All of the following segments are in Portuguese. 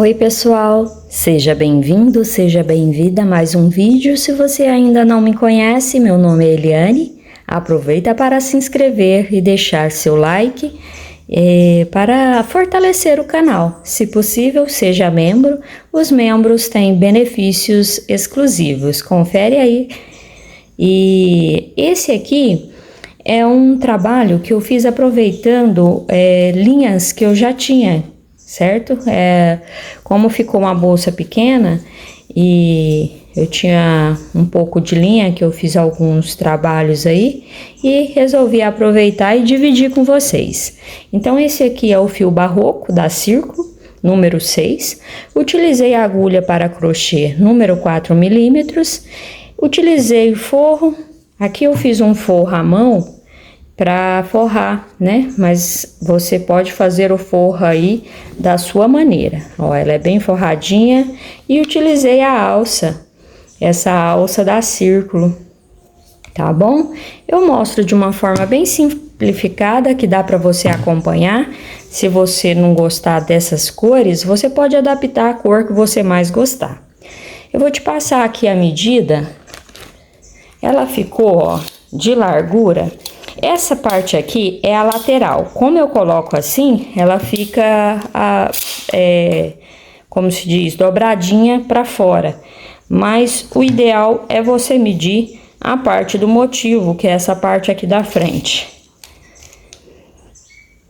Oi pessoal, seja bem-vindo, seja bem-vinda a mais um vídeo. Se você ainda não me conhece, meu nome é Eliane. Aproveita para se inscrever e deixar seu like para fortalecer o canal. Se possível, seja membro. Os membros têm benefícios exclusivos. Confere aí. E esse aqui é um trabalho que eu fiz aproveitando linhas que eu já tinha, certo? Como ficou uma bolsa pequena e eu tinha um pouco de linha que eu fiz alguns trabalhos aí e resolvi aproveitar e dividir com vocês. Então esse aqui é o fio barroco da Círculo, número 6. Utilizei a agulha para crochê número 4 milímetros. Utilizei o forro. Aqui eu fiz um forro à mão para forrar, né? Mas você pode fazer o forro aí da sua maneira. Ó, ela é bem forradinha e utilizei a alça, essa alça da Círculo, tá bom? Eu mostro de uma forma bem simplificada que dá para você acompanhar. Se você não gostar dessas cores, você pode adaptar a cor que você mais gostar. Eu vou te passar aqui a medida. Ela ficou, ó, de largura. Essa parte aqui é a lateral. Como eu coloco assim, ela fica, como se diz, dobradinha para fora. Mas o ideal é você medir a parte do motivo, que é essa parte aqui da frente.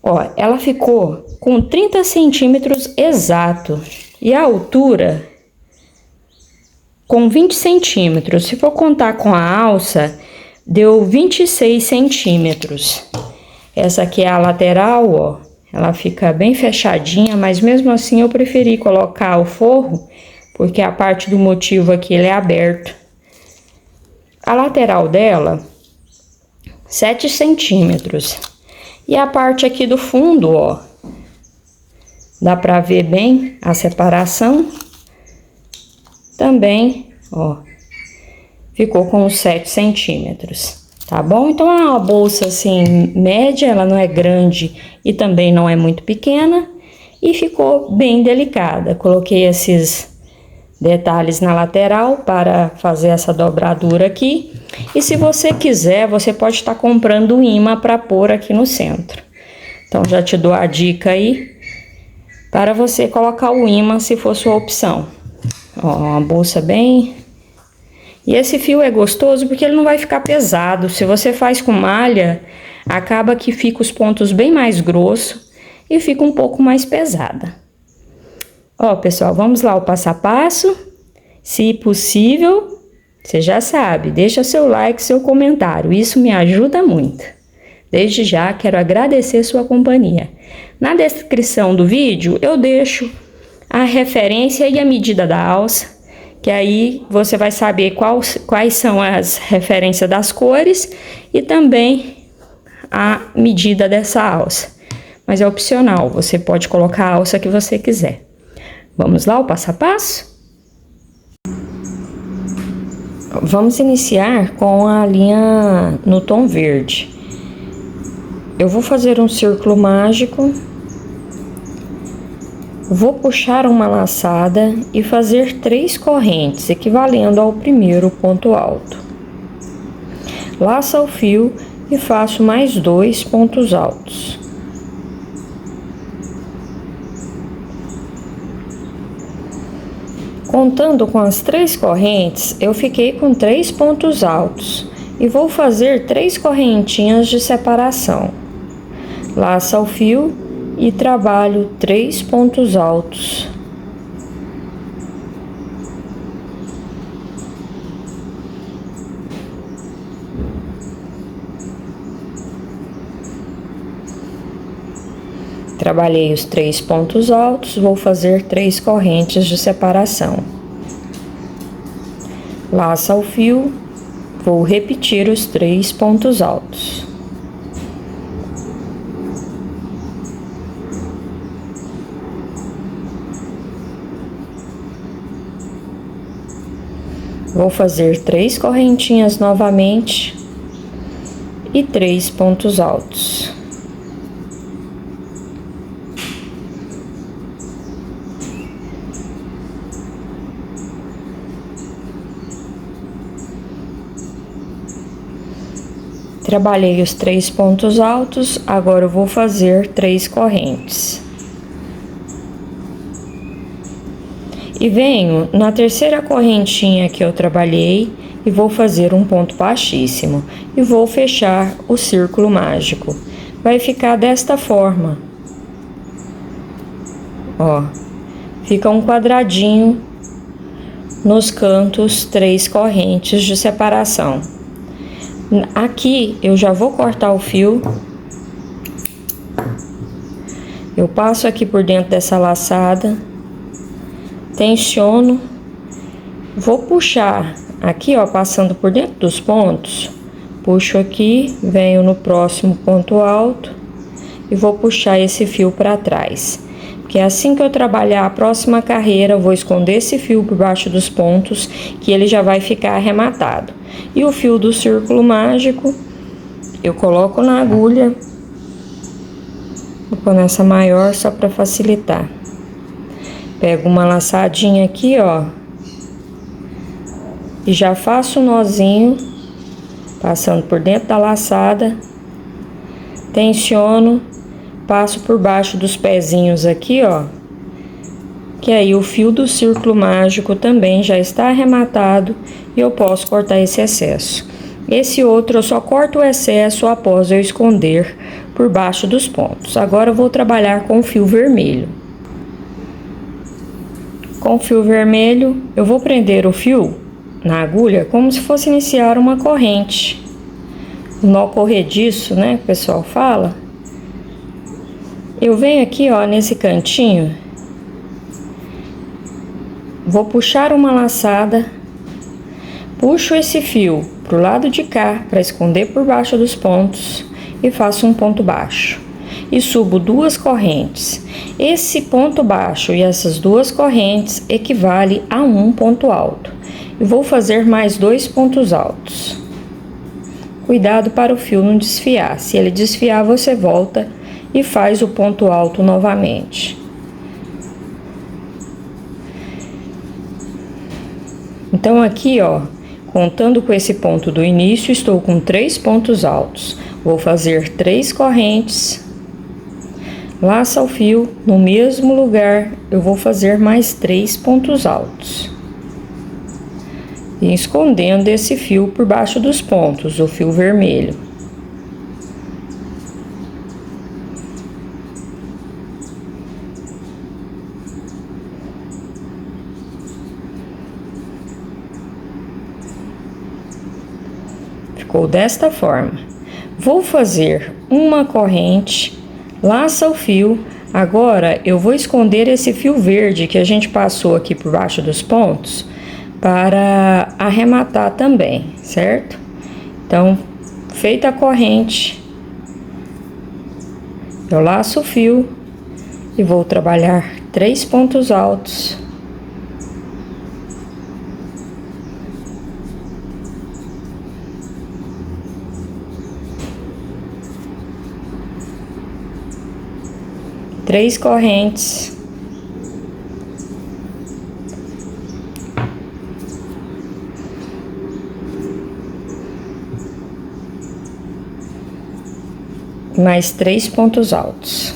Ó, ela ficou com 30 centímetros exato. E a altura com 20 centímetros. Se for contar com a alça, deu 26 centímetros. Essa aqui é a lateral, ó. Ela fica bem fechadinha, mas mesmo assim eu preferi colocar o forro, porque a parte do motivo aqui ele é aberto. A lateral dela, 7 centímetros. E a parte aqui do fundo, ó. Dá pra ver bem a separação. Também, ó, ficou com uns 7 centímetros, tá bom? Então é uma bolsa assim média, ela não é grande e também não é muito pequena e ficou bem delicada. Coloquei esses detalhes na lateral para fazer essa dobradura aqui. E se você quiser, você pode estar comprando um imã para pôr aqui no centro. Então já te dou a dica aí para você colocar o imã se for sua opção. Ó, uma bolsa bem... E esse fio é gostoso porque ele não vai ficar pesado. Se você faz com malha, acaba que fica os pontos bem mais grossos e fica um pouco mais pesada. Ó, pessoal, vamos lá o passo a passo. Se possível, você já sabe, deixa seu like, seu comentário. Isso me ajuda muito. Desde já, quero agradecer sua companhia. Na descrição do vídeo, eu deixo a referência e a medida da alça, que aí você vai saber quais são as referências das cores e também a medida dessa alça. Mas é opcional, você pode colocar a alça que você quiser. Vamos lá, o passo a passo? Vamos iniciar com a linha no tom verde. Eu vou fazer um círculo mágico. Vou puxar uma laçada e fazer 3 correntes, equivalendo ao primeiro ponto alto. Laço o fio e faço mais 2 pontos altos. Contando com as 3 correntes, eu fiquei com 3 pontos altos e vou fazer 3 correntinhas de separação. Laço o fio e trabalho 3 pontos altos. Trabalhei os 3 pontos altos, vou fazer 3 correntes de separação. Laço o fio, vou repetir os 3 pontos altos. Vou fazer 3 correntinhas novamente e 3 pontos altos. Trabalhei os 3 pontos altos, agora eu vou fazer 3 correntes. E venho na terceira correntinha que eu trabalhei e vou fazer um ponto baixíssimo. E vou fechar o círculo mágico. Vai ficar desta forma. Ó, fica um quadradinho nos cantos, 3 correntes de separação. Aqui eu já vou cortar o fio. Eu passo aqui por dentro dessa laçada, tensiono, vou puxar aqui, ó, passando por dentro dos pontos, puxo aqui, venho no próximo ponto alto e vou puxar esse fio para trás. Porque assim que eu trabalhar a próxima carreira, eu vou esconder esse fio por baixo dos pontos, que ele já vai ficar arrematado. E o fio do círculo mágico, eu coloco na agulha, vou pôr nessa maior só para facilitar. Pego uma laçadinha aqui, ó, e já faço um nozinho, passando por dentro da laçada, tensiono, passo por baixo dos pezinhos aqui, ó, que aí o fio do círculo mágico também já está arrematado e eu posso cortar esse excesso. Esse outro eu só corto o excesso após eu esconder por baixo dos pontos. Agora eu vou trabalhar com o fio vermelho. Com o fio vermelho, eu vou prender o fio na agulha como se fosse iniciar uma corrente. O nó corrediço, né, que o pessoal fala. Eu venho aqui, ó, nesse cantinho, vou puxar uma laçada, puxo esse fio pro lado de cá para esconder por baixo dos pontos e faço um ponto baixo. E subo 2 correntes. Esse ponto baixo e essas 2 correntes equivale a um ponto alto. E vou fazer mais 2 pontos altos. Cuidado para o fio não desfiar. Se ele desfiar, você volta e faz o ponto alto novamente. Então aqui, ó, contando com esse ponto do início, estou com 3 pontos altos. Vou fazer 3 correntes. Laça o fio, no mesmo lugar eu vou fazer mais 3 pontos altos. E escondendo esse fio por baixo dos pontos, o fio vermelho. Ficou desta forma. Vou fazer uma corrente, laça o fio. Agora eu vou esconder esse fio verde que a gente passou aqui por baixo dos pontos para arrematar também, certo? Então, feita a corrente, eu laço o fio e vou trabalhar 3 pontos altos. Três correntes. Mais 3 pontos altos.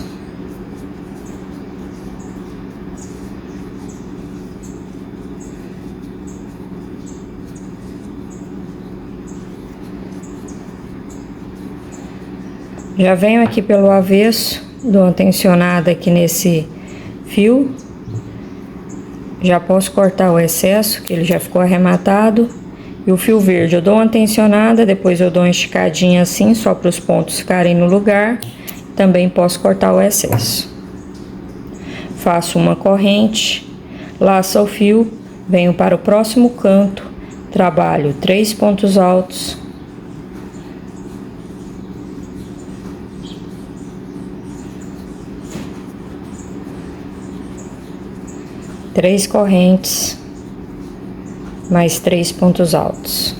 Já venho aqui pelo avesso, dou uma tensionada aqui nesse fio. Já posso cortar o excesso, que ele já ficou arrematado. E o fio verde eu dou uma tensionada, depois eu dou uma esticadinha assim, só para os pontos ficarem no lugar. Também posso cortar o excesso. Faço uma corrente, laço o fio, venho para o próximo canto, trabalho 3 pontos altos. Três correntes, mais 3 pontos altos.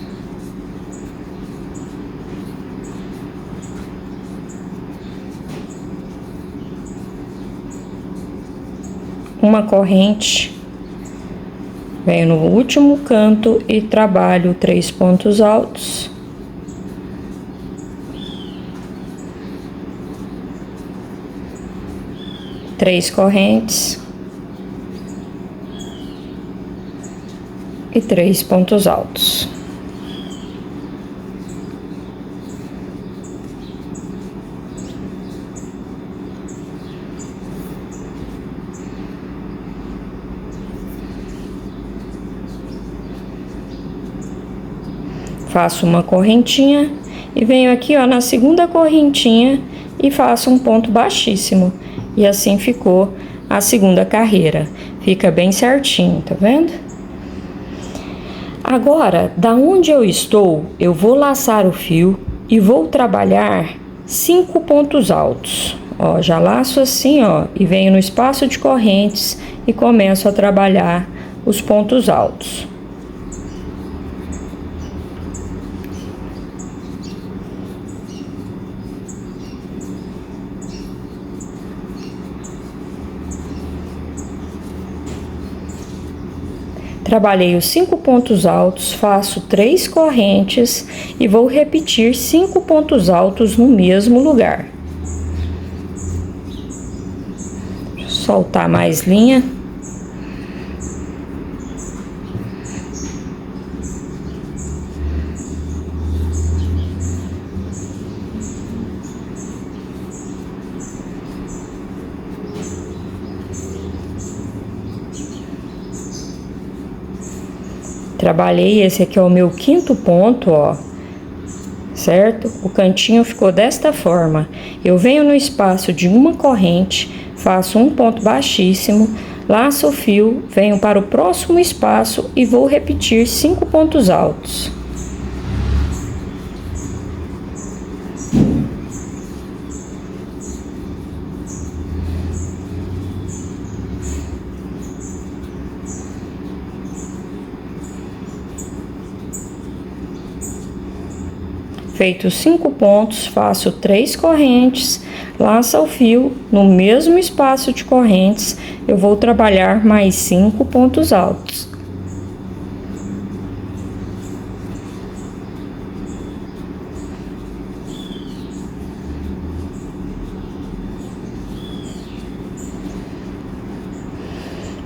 Uma corrente, venho no último canto e trabalho 3 pontos altos. 3 correntes e 3 pontos altos. Faço uma correntinha e venho aqui, ó, na segunda correntinha e faço um ponto baixíssimo. E assim ficou a segunda carreira. Fica bem certinho, tá vendo? Agora, da onde eu estou, eu vou laçar o fio e vou trabalhar 5 pontos altos. Ó, já laço assim, ó, e venho no espaço de correntes e começo a trabalhar os pontos altos. Trabalhei os 5 pontos altos, faço 3 correntes e vou repetir 5 pontos altos no mesmo lugar. Soltar mais linha. Trabalhei, esse aqui é o meu 5º ponto, ó, certo? O cantinho ficou desta forma. Eu venho no espaço de uma corrente, faço um ponto baixíssimo, laço o fio, venho para o próximo espaço e vou repetir 5 pontos altos. Feito 5 pontos, faço 3 correntes, laço o fio, no mesmo espaço de correntes, eu vou trabalhar mais 5 pontos altos.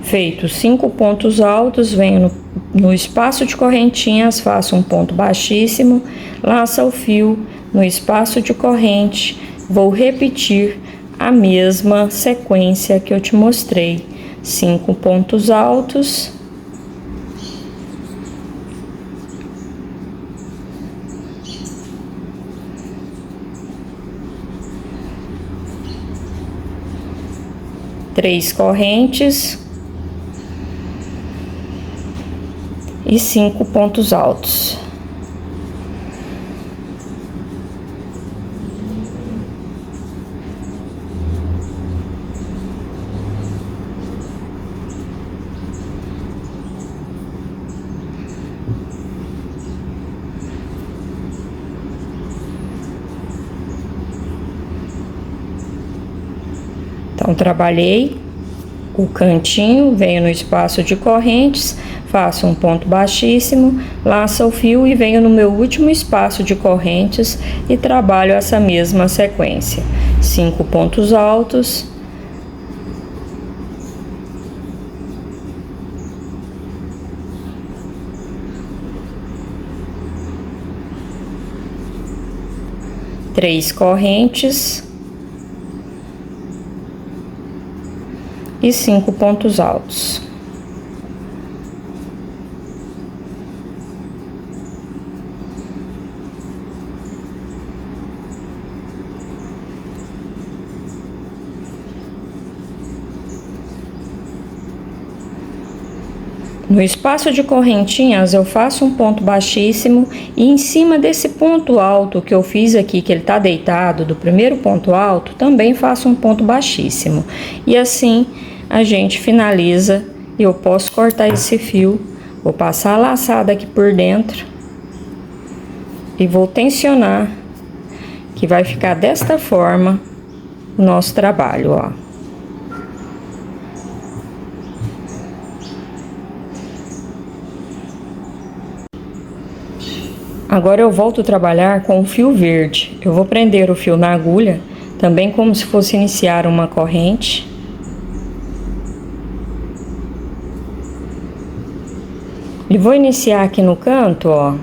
Feito 5 pontos altos, venho no espaço de correntinhas, faço um ponto baixíssimo, laço o fio, no espaço de corrente, vou repetir a mesma sequência que eu te mostrei. 5 pontos altos. Três correntes. E 5 pontos altos. Então, trabalhei o cantinho, venho no espaço de correntes, faço um ponto baixíssimo, laço o fio e venho no meu último espaço de correntes e trabalho essa mesma sequência. 5 pontos altos. Três correntes. E 5 pontos altos. No espaço de correntinhas, eu faço um ponto baixíssimo e em cima desse ponto alto que eu fiz aqui, que ele tá deitado, do primeiro ponto alto, também faço um ponto baixíssimo. E assim a gente finaliza e eu posso cortar esse fio, vou passar a laçada aqui por dentro e vou tensionar, que vai ficar desta forma o nosso trabalho, ó. Agora eu volto a trabalhar com o fio verde. Eu vou prender o fio na agulha, também como se fosse iniciar uma corrente. E vou iniciar aqui no canto, ó.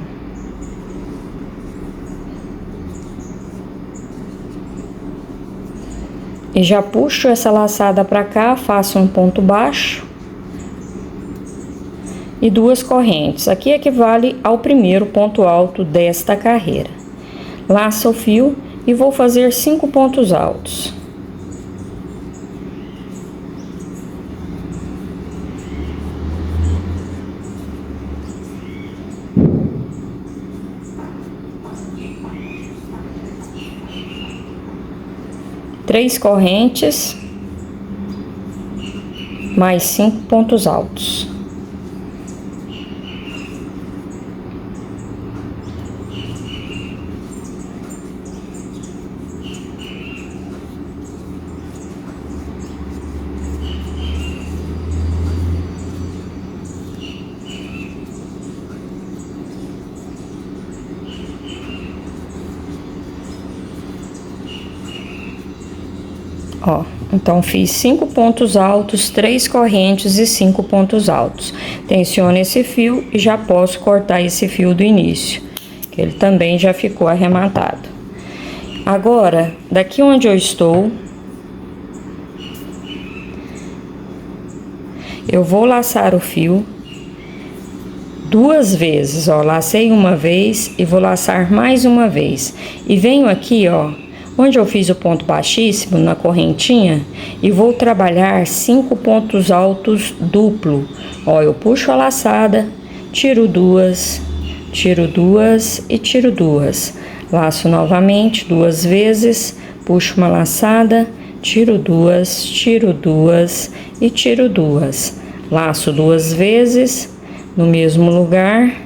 E já puxo essa laçada pra cá, faço um ponto baixo. E 2 correntes. Aqui equivale ao primeiro ponto alto desta carreira. Laço o fio e vou fazer 5 pontos altos. Três correntes, mais 5 pontos altos. Ó, então fiz 5 pontos altos, 3 correntes e 5 pontos altos. Tensiono esse fio e já posso cortar esse fio do início, que ele também já ficou arrematado. Agora, daqui onde eu estou, eu vou laçar o fio 2 vezes, ó, lacei uma vez e vou laçar mais uma vez. E venho aqui, ó, onde eu fiz o ponto baixíssimo na correntinha, e vou trabalhar 5 pontos altos duplo. Ó, eu puxo a laçada, tiro 2 e tiro 2. Laço novamente 2 vezes, puxo uma laçada, tiro 2 e tiro 2. Laço 2 vezes no mesmo lugar.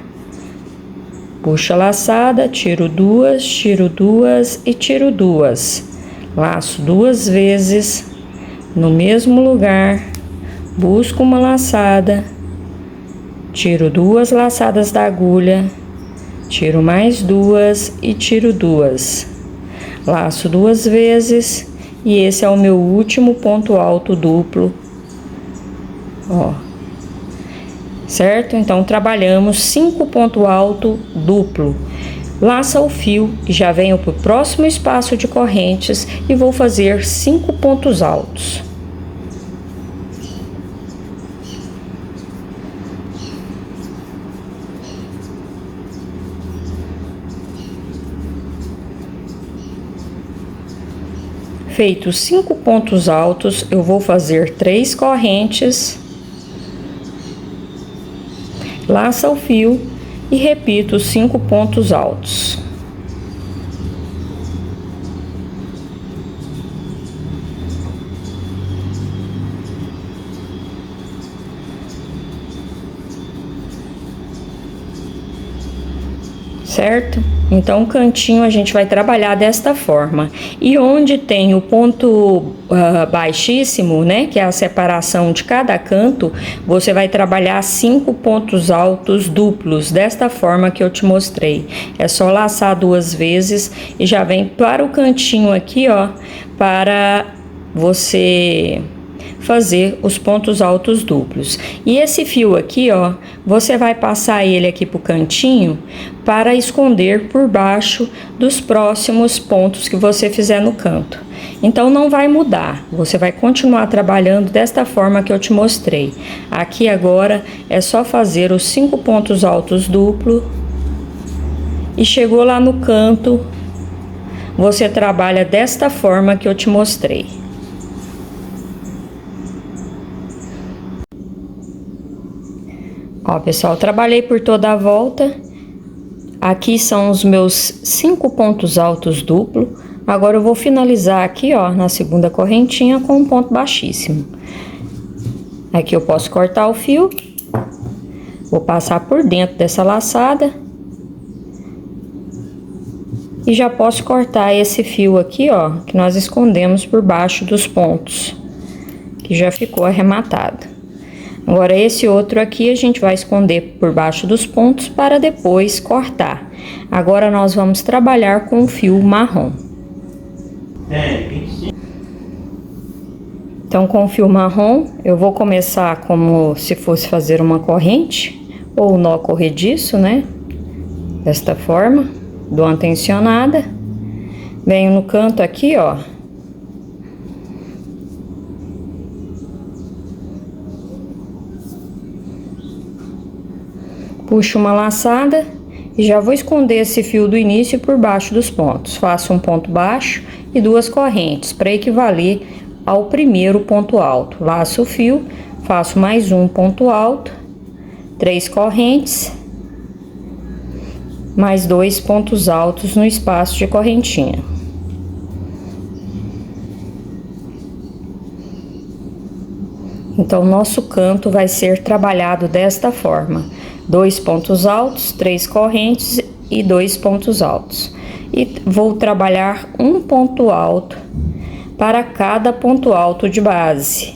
Puxo a laçada, tiro 2 e tiro 2. Laço 2 vezes no mesmo lugar, busco uma laçada, tiro 2 laçadas da agulha, tiro mais 2 e tiro 2. Laço 2 vezes e esse é o meu último ponto alto duplo. Ó. Certo? Então, trabalhamos 5 pontos altos duplo. Laça o fio e já venho para o próximo espaço de correntes e vou fazer 5 pontos altos. Feitos 5 pontos altos, eu vou fazer 3 correntes. Laça o fio e repito os 5 pontos altos. Certo? Então, o cantinho a gente vai trabalhar desta forma. E onde tem o ponto baixíssimo, né, que é a separação de cada canto, você vai trabalhar 5 pontos altos duplos, desta forma que eu te mostrei. É só laçar 2 vezes e já vem para o cantinho aqui, ó, para você fazer os pontos altos duplos. E esse fio aqui, ó, você vai passar ele aqui pro cantinho para esconder por baixo dos próximos pontos que você fizer no canto. Então não vai mudar, você vai continuar trabalhando desta forma que eu te mostrei. Aqui agora é só fazer os 5 pontos altos duplo e chegou lá no canto, você trabalha desta forma que eu te mostrei. Ó, pessoal, trabalhei por toda a volta. Aqui são os meus 5 pontos altos duplo. Agora eu vou finalizar aqui, ó, na segunda correntinha com um ponto baixíssimo. Aqui eu posso cortar o fio. Vou passar por dentro dessa laçada. E já posso cortar esse fio aqui, ó, que nós escondemos por baixo dos pontos, que já ficou arrematado. Agora, esse outro aqui a gente vai esconder por baixo dos pontos para depois cortar. Agora, nós vamos trabalhar com o fio marrom. Então, com o fio marrom, eu vou começar como se fosse fazer uma corrente. ou nó corrediço, né? Desta forma, dou uma tensionada, venho no canto aqui, ó. Puxo uma laçada e já vou esconder esse fio do início por baixo dos pontos. Faço um ponto baixo e 2 correntes para equivaler ao primeiro ponto alto. Laço o fio, faço mais um ponto alto, 3 correntes, mais 2 pontos altos no espaço de correntinha. Então, nosso canto vai ser trabalhado desta forma: 2 pontos altos, 3 correntes e 2 pontos altos. E vou trabalhar um ponto alto para cada ponto alto de base.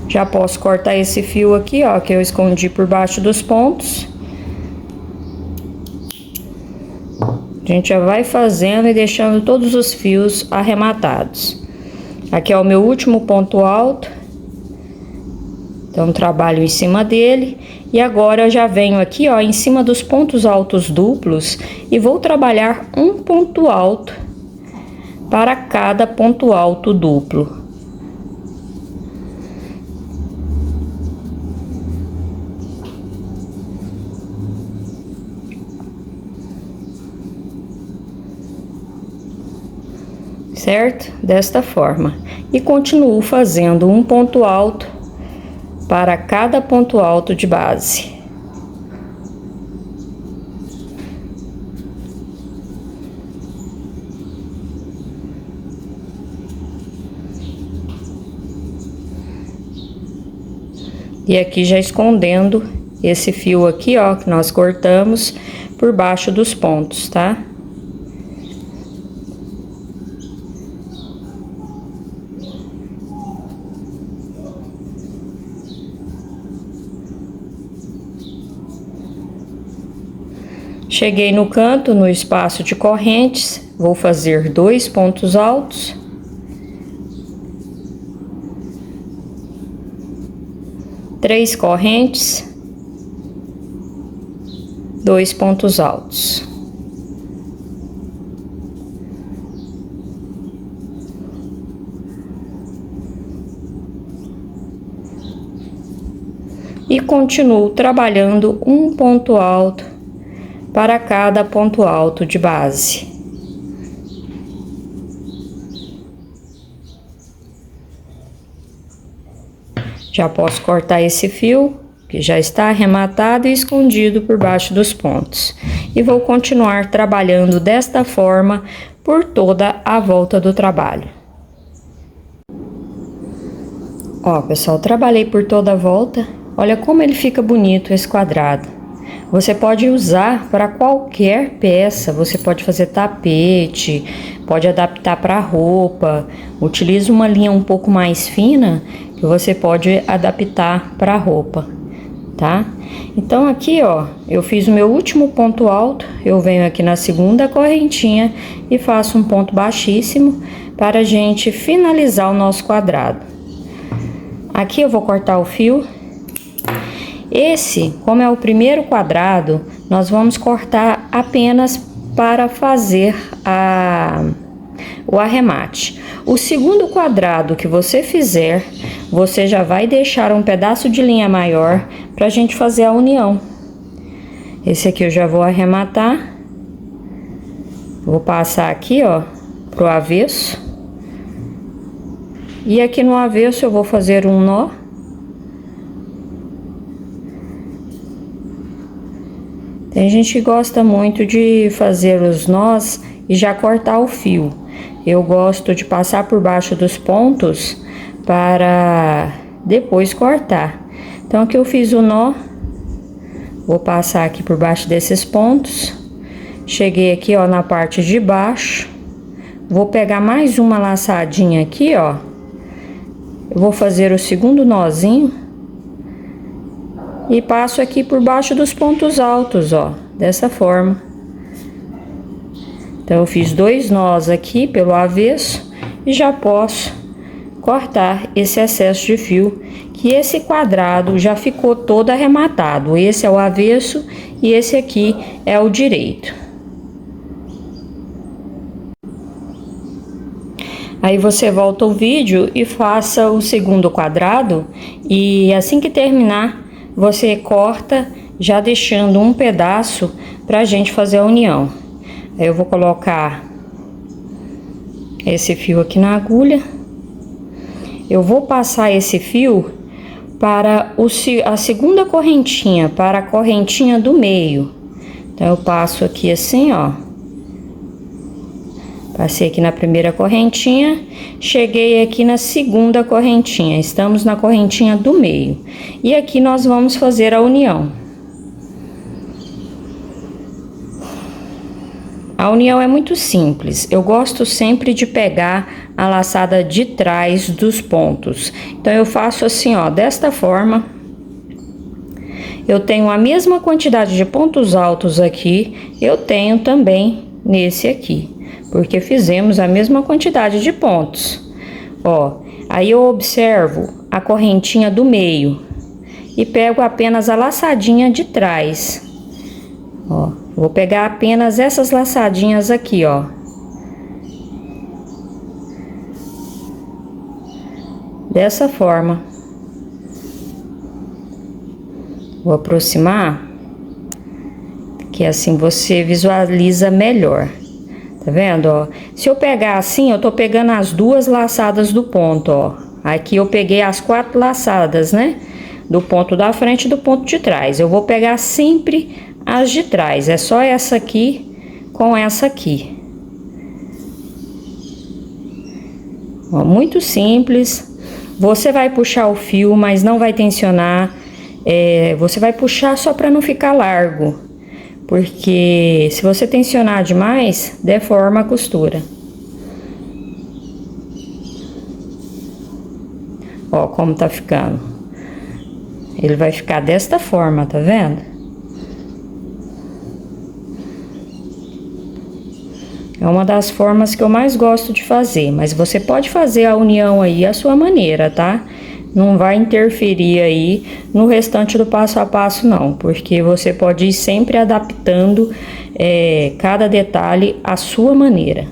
Já posso cortar esse fio aqui, ó, que eu escondi por baixo dos pontos. A gente já vai fazendo e deixando todos os fios arrematados. Aqui é o meu último ponto alto. Então, trabalho em cima dele. E agora eu já venho aqui, ó, em cima dos pontos altos duplos e vou trabalhar um ponto alto para cada ponto alto duplo. Certo? Desta forma. E continuo fazendo um ponto alto para cada ponto alto de base. E aqui já escondendo esse fio aqui, ó, que nós cortamos por baixo dos pontos, tá? Cheguei no canto, no espaço de correntes, vou fazer 2 pontos altos. Três correntes, 2 pontos altos. E continuo trabalhando um ponto alto para cada ponto alto de base. Já posso cortar esse fio, que já está arrematado e escondido por baixo dos pontos. E vou continuar trabalhando desta forma por toda a volta do trabalho. Ó, pessoal, trabalhei por toda a volta. Olha como ele fica bonito esse quadrado. Você pode usar para qualquer peça, você pode fazer tapete, pode adaptar para roupa. Utiliza uma linha um pouco mais fina que você pode adaptar para roupa, tá? Então aqui, ó, eu fiz o meu último ponto alto, eu venho aqui na segunda correntinha e faço um ponto baixíssimo para a gente finalizar o nosso quadrado. Aqui eu vou cortar o fio. Esse, como é o primeiro quadrado, nós vamos cortar apenas para fazer o arremate. O segundo quadrado que você fizer, você já vai deixar um pedaço de linha maior para a gente fazer a união. Esse aqui eu já vou arrematar. Vou passar aqui, ó, pro avesso. E aqui no avesso eu vou fazer um nó. Tem gente que gosta muito de fazer os nós e já cortar o fio. Eu gosto de passar por baixo dos pontos para depois cortar. Então, aqui eu fiz o nó. Vou passar aqui por baixo desses pontos. Cheguei aqui, ó, na parte de baixo. Vou pegar mais uma laçadinha aqui, ó. Eu vou fazer o segundo nozinho. E passo aqui por baixo dos pontos altos, ó, dessa forma. Então, eu fiz 2 nós aqui pelo avesso e já posso cortar esse excesso de fio, que esse quadrado já ficou todo arrematado. Esse é o avesso e esse aqui é o direito. Aí você volta o vídeo e faça o segundo quadrado, e assim que terminar, você corta, já deixando um pedaço pra gente fazer a união. Aí eu vou colocar esse fio aqui na agulha. Eu vou passar esse fio para a segunda correntinha, para a correntinha do meio. Então, eu passo aqui assim, ó. Passei aqui na primeira correntinha, cheguei aqui na segunda correntinha. Estamos na correntinha do meio. E aqui nós vamos fazer a união. A união é muito simples. Eu gosto sempre de pegar a laçada de trás dos pontos. Então, eu faço assim, ó, desta forma. Eu tenho a mesma quantidade de pontos altos aqui, eu tenho também nesse aqui, porque fizemos a mesma quantidade de pontos. Ó, aí eu observo a correntinha do meio e pego apenas a laçadinha de trás. Ó. Vou pegar apenas essas laçadinhas aqui, ó. Dessa forma. Vou aproximar, que assim você visualiza melhor. Tá vendo, ó? Se eu pegar assim, eu tô pegando as 2 laçadas do ponto, ó. Aqui eu peguei as 4 laçadas, né? Do ponto da frente e do ponto de trás. Eu vou pegar sempre as de trás, é só essa aqui com essa aqui. Ó, muito simples. Você vai puxar o fio, mas não vai tensionar. Você vai puxar só para não ficar largo, porque se você tensionar demais, deforma a costura. Ó, como tá ficando. Ele vai ficar desta forma, tá vendo? É uma das formas que eu mais gosto de fazer, mas você pode fazer a união aí à sua maneira, tá? Não vai interferir aí no restante do passo a passo, não, porque você pode ir sempre adaptando cada detalhe à sua maneira.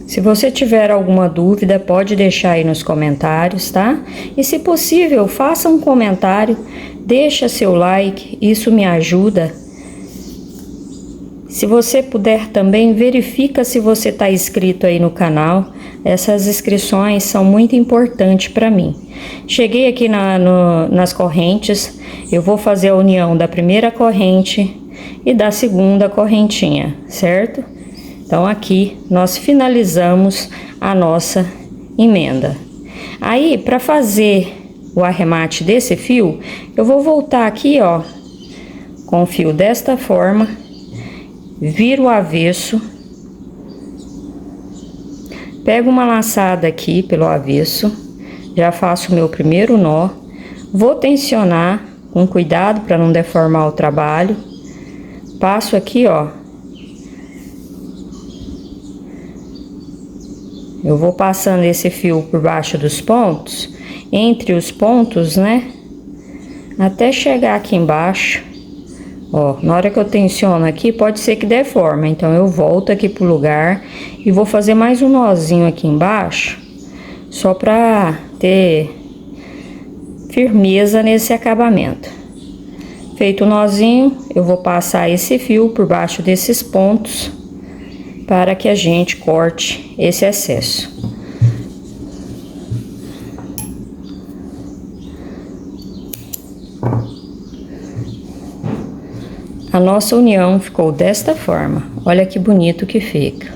Se você tiver alguma dúvida, pode deixar aí nos comentários, tá? E se possível, faça um comentário, deixa seu like, isso me ajuda. Se você puder também, verifica se você está inscrito aí no canal. Essas inscrições são muito importantes para mim. Cheguei aqui nas correntes, eu vou fazer a união da primeira corrente e da segunda correntinha, certo? Então, aqui nós finalizamos a nossa emenda. Aí, para fazer o arremate desse fio, eu vou voltar aqui, ó, com o fio desta forma, viro o avesso, pego uma laçada aqui pelo avesso, já faço o meu primeiro nó, vou tensionar com cuidado para não deformar o trabalho, passo aqui, ó. Eu vou passando esse fio por baixo dos pontos, entre os pontos, né? Até chegar aqui embaixo. Ó, na hora que eu tensiono aqui, pode ser que deforme. Então, eu volto aqui pro lugar e vou fazer mais um nozinho aqui embaixo, só pra ter firmeza nesse acabamento. Feito o nozinho, eu vou passar esse fio por baixo desses pontos, para que a gente corte esse excesso. A nossa união ficou desta forma. Olha que bonito que fica.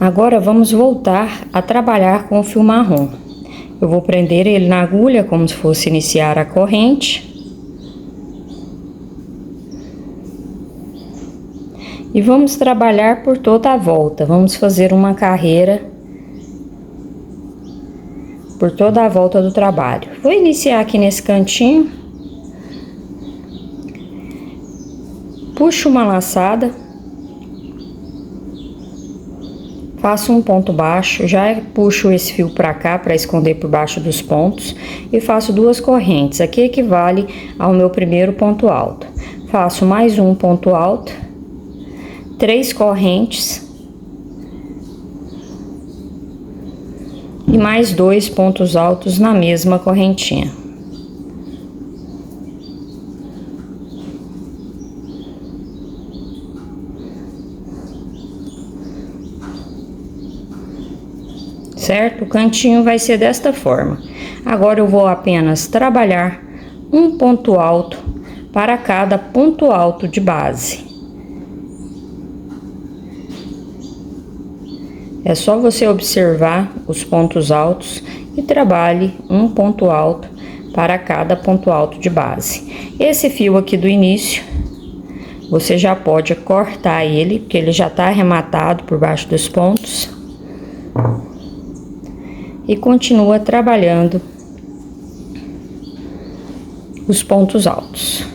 Agora vamos voltar a trabalhar com o fio marrom. Eu vou prender ele na agulha como se fosse iniciar a corrente. E vamos trabalhar por toda a volta. Vamos fazer uma carreira por toda a volta do trabalho. Vou iniciar aqui nesse cantinho. Puxo uma laçada. Faço um ponto baixo, já puxo esse fio pra cá para esconder por baixo dos pontos e faço 2 correntes. Aqui equivale ao meu primeiro ponto alto. Faço mais um ponto alto, 3 correntes e mais 2 pontos altos na mesma correntinha. Certo? O cantinho vai ser desta forma. Agora eu vou apenas trabalhar um ponto alto para cada ponto alto de base. É só você observar os pontos altos e trabalhe um ponto alto para cada ponto alto de base. Esse fio aqui do início, você já pode cortar ele, porque ele já está arrematado por baixo dos pontos. E continua trabalhando os pontos altos.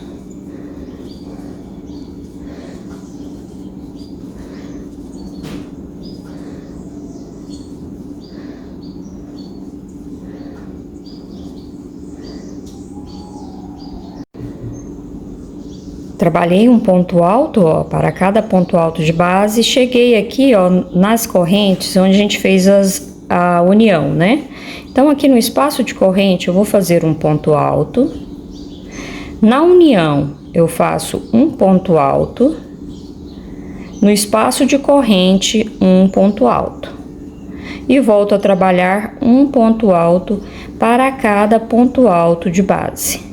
Trabalhei um ponto alto, ó, para cada ponto alto de base. Cheguei aqui, ó, nas correntes onde a gente fez a união, né? Então, aqui no espaço de corrente, eu vou fazer um ponto alto. Na união, eu faço um ponto alto. No espaço de corrente, um ponto alto. E volto a trabalhar um ponto alto para cada ponto alto de base.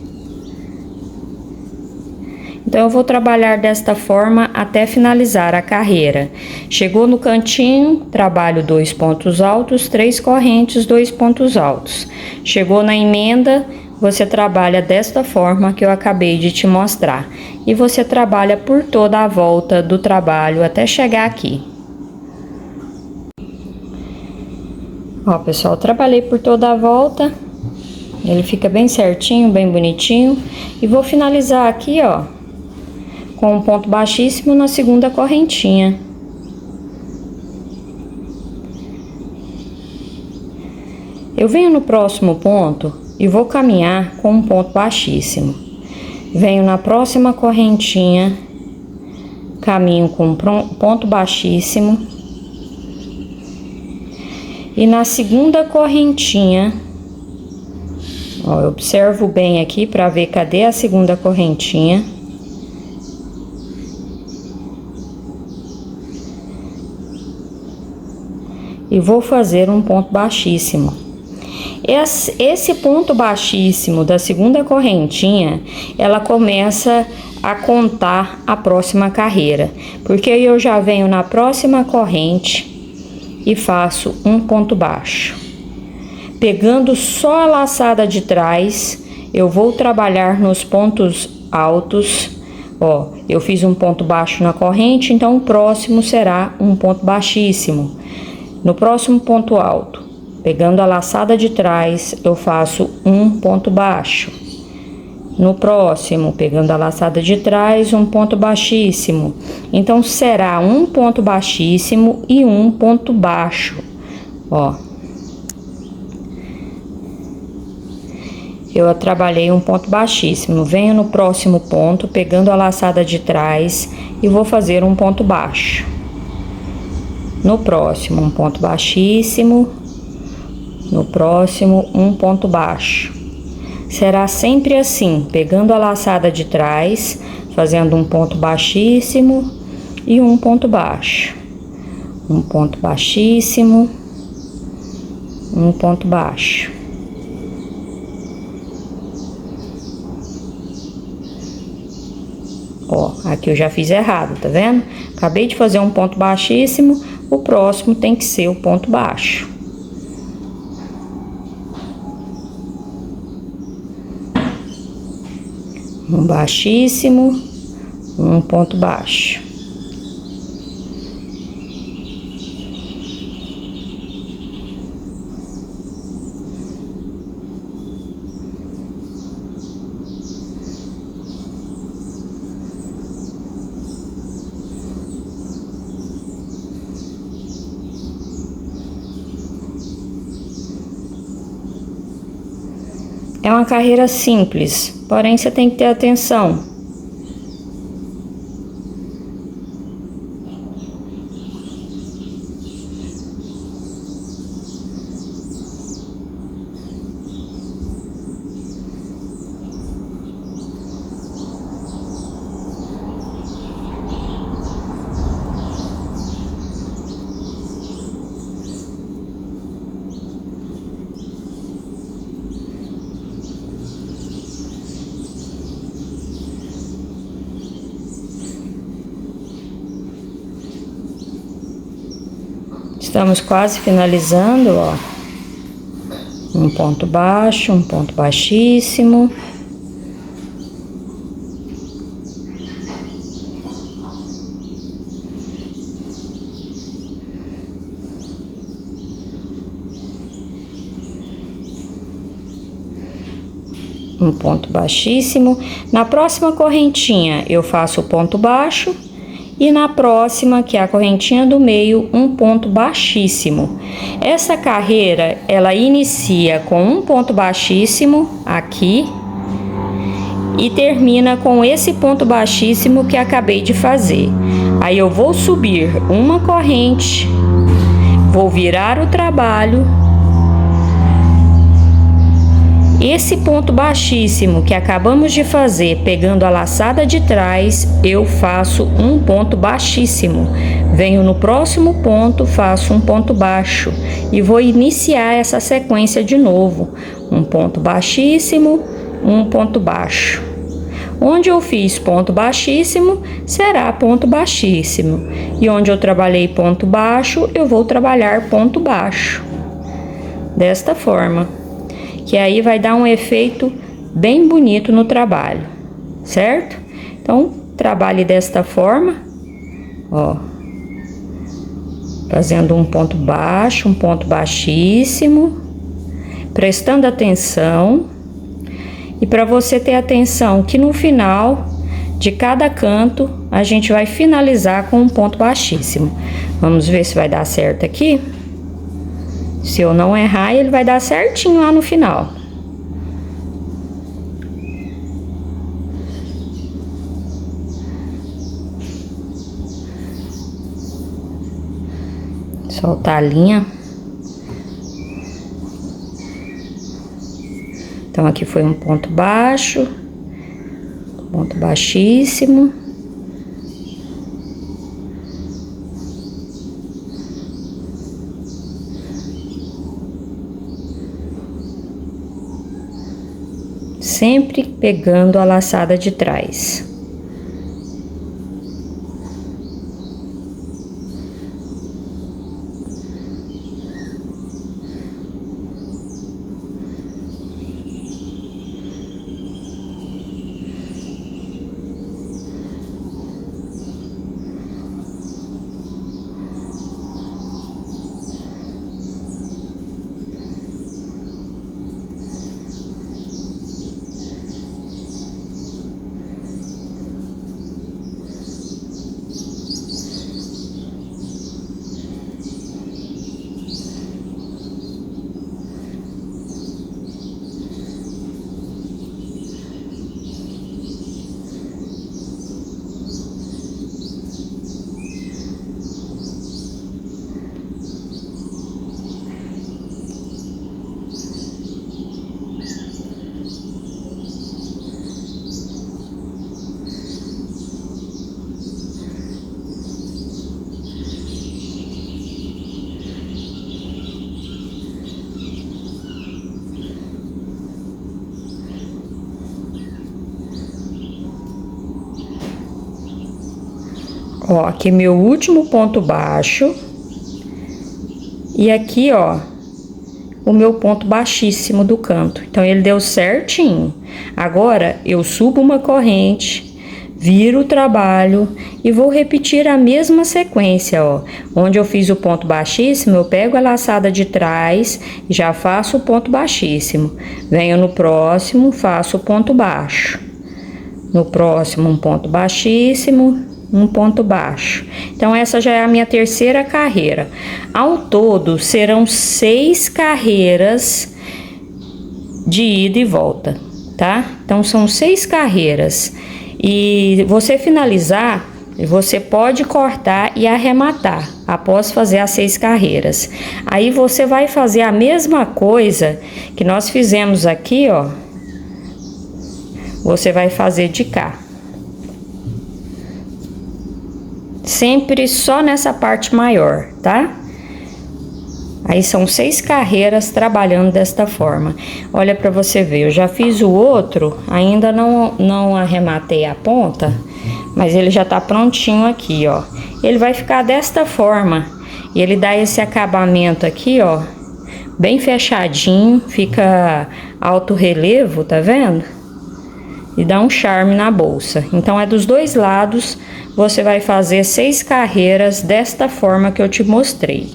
Então, eu vou trabalhar desta forma até finalizar a carreira. Chegou no cantinho, trabalho 2 pontos altos, 3 correntes, 2 pontos altos. Chegou na emenda, você trabalha desta forma que eu acabei de te mostrar. E você trabalha por toda a volta do trabalho até chegar aqui. Ó, pessoal, trabalhei por toda a volta. Ele fica bem certinho, bem bonitinho. E vou finalizar aqui, ó, com um ponto baixíssimo na segunda correntinha. Eu venho no próximo ponto e vou caminhar com um ponto baixíssimo. Venho na próxima correntinha, caminho com um ponto baixíssimo. E na segunda correntinha, ó, eu observo bem aqui para ver cadê a segunda correntinha. E vou fazer um ponto baixíssimo. Esse ponto baixíssimo da segunda correntinha, ela começa a contar a próxima carreira, porque aí eu já venho na próxima corrente e faço um ponto baixo. Pegando só a laçada de trás, eu vou trabalhar nos pontos altos. Ó, eu fiz um ponto baixo na corrente, então o próximo será um ponto baixíssimo. No próximo ponto alto, pegando a laçada de trás, eu faço um ponto baixo. No próximo, pegando a laçada de trás, um ponto baixíssimo. Então, será um ponto baixíssimo e um ponto baixo. Ó. Eu trabalhei um ponto baixíssimo. Venho no próximo ponto, pegando a laçada de trás e vou fazer um ponto baixo. No próximo, um ponto baixíssimo. No próximo, um ponto baixo. Será sempre assim, pegando a laçada de trás, fazendo um ponto baixíssimo e um ponto baixo. Um ponto baixíssimo, um ponto baixo. Ó, aqui eu já fiz errado, tá vendo? Acabei de fazer um ponto baixíssimo, o próximo tem que ser o ponto baixo. Um baixíssimo, um ponto baixo. É uma carreira simples, porém você tem que ter atenção. Estamos quase finalizando, ó. Um ponto baixo, um ponto baixíssimo. Um ponto baixíssimo. Na próxima correntinha eu faço o ponto baixo. E na próxima, que é a correntinha do meio, um ponto baixíssimo. Essa carreira, ela inicia com um ponto baixíssimo aqui e termina com esse ponto baixíssimo que acabei de fazer. Aí eu vou subir uma corrente, vou virar o trabalho. Esse ponto baixíssimo que acabamos de fazer, pegando a laçada de trás, eu faço um ponto baixíssimo. Venho no próximo ponto, faço um ponto baixo e vou iniciar essa sequência de novo. Um ponto baixíssimo, um ponto baixo. Onde eu fiz ponto baixíssimo, será ponto baixíssimo. E onde eu trabalhei ponto baixo, eu vou trabalhar ponto baixo. Desta forma. Que aí vai dar um efeito bem bonito no trabalho, certo? Então, trabalhe desta forma, ó. Fazendo um ponto baixo, um ponto baixíssimo, prestando atenção. E para você ter atenção que no final de cada canto, a gente vai finalizar com um ponto baixíssimo. Vamos ver se vai dar certo aqui. Se eu não errar, ele vai dar certinho lá no final. Soltar a linha. Então, aqui foi um ponto baixo, ponto baixíssimo. Sempre pegando a laçada de trás. Ó, aqui meu último ponto baixo, e aqui, ó, o meu ponto baixíssimo do canto. Então, ele deu certinho. Agora, eu subo uma corrente, viro o trabalho e vou repetir a mesma sequência, ó. Onde eu fiz o ponto baixíssimo, eu pego a laçada de trás e já faço o ponto baixíssimo. Venho no próximo, faço o ponto baixo. No próximo, um ponto baixíssimo, um ponto baixo. Então, essa já é a minha terceira carreira. Ao todo, serão 6 carreiras de ida e volta, tá? Então, são 6 carreiras. E você finalizar, você pode cortar e arrematar após fazer as 6 carreiras. Aí, você vai fazer a mesma coisa que nós fizemos aqui, ó. Você vai fazer de cá. Sempre só nessa parte maior, tá? Aí são 6 carreiras trabalhando desta forma. Olha para você ver, eu já fiz o outro, ainda não arrematei a ponta, mas ele já tá prontinho aqui, ó. Ele vai ficar desta forma, e ele dá esse acabamento aqui, ó, bem fechadinho, fica alto relevo, tá vendo? E dá um charme na bolsa. Então, é dos dois lados, você vai fazer 6 carreiras desta forma que eu te mostrei.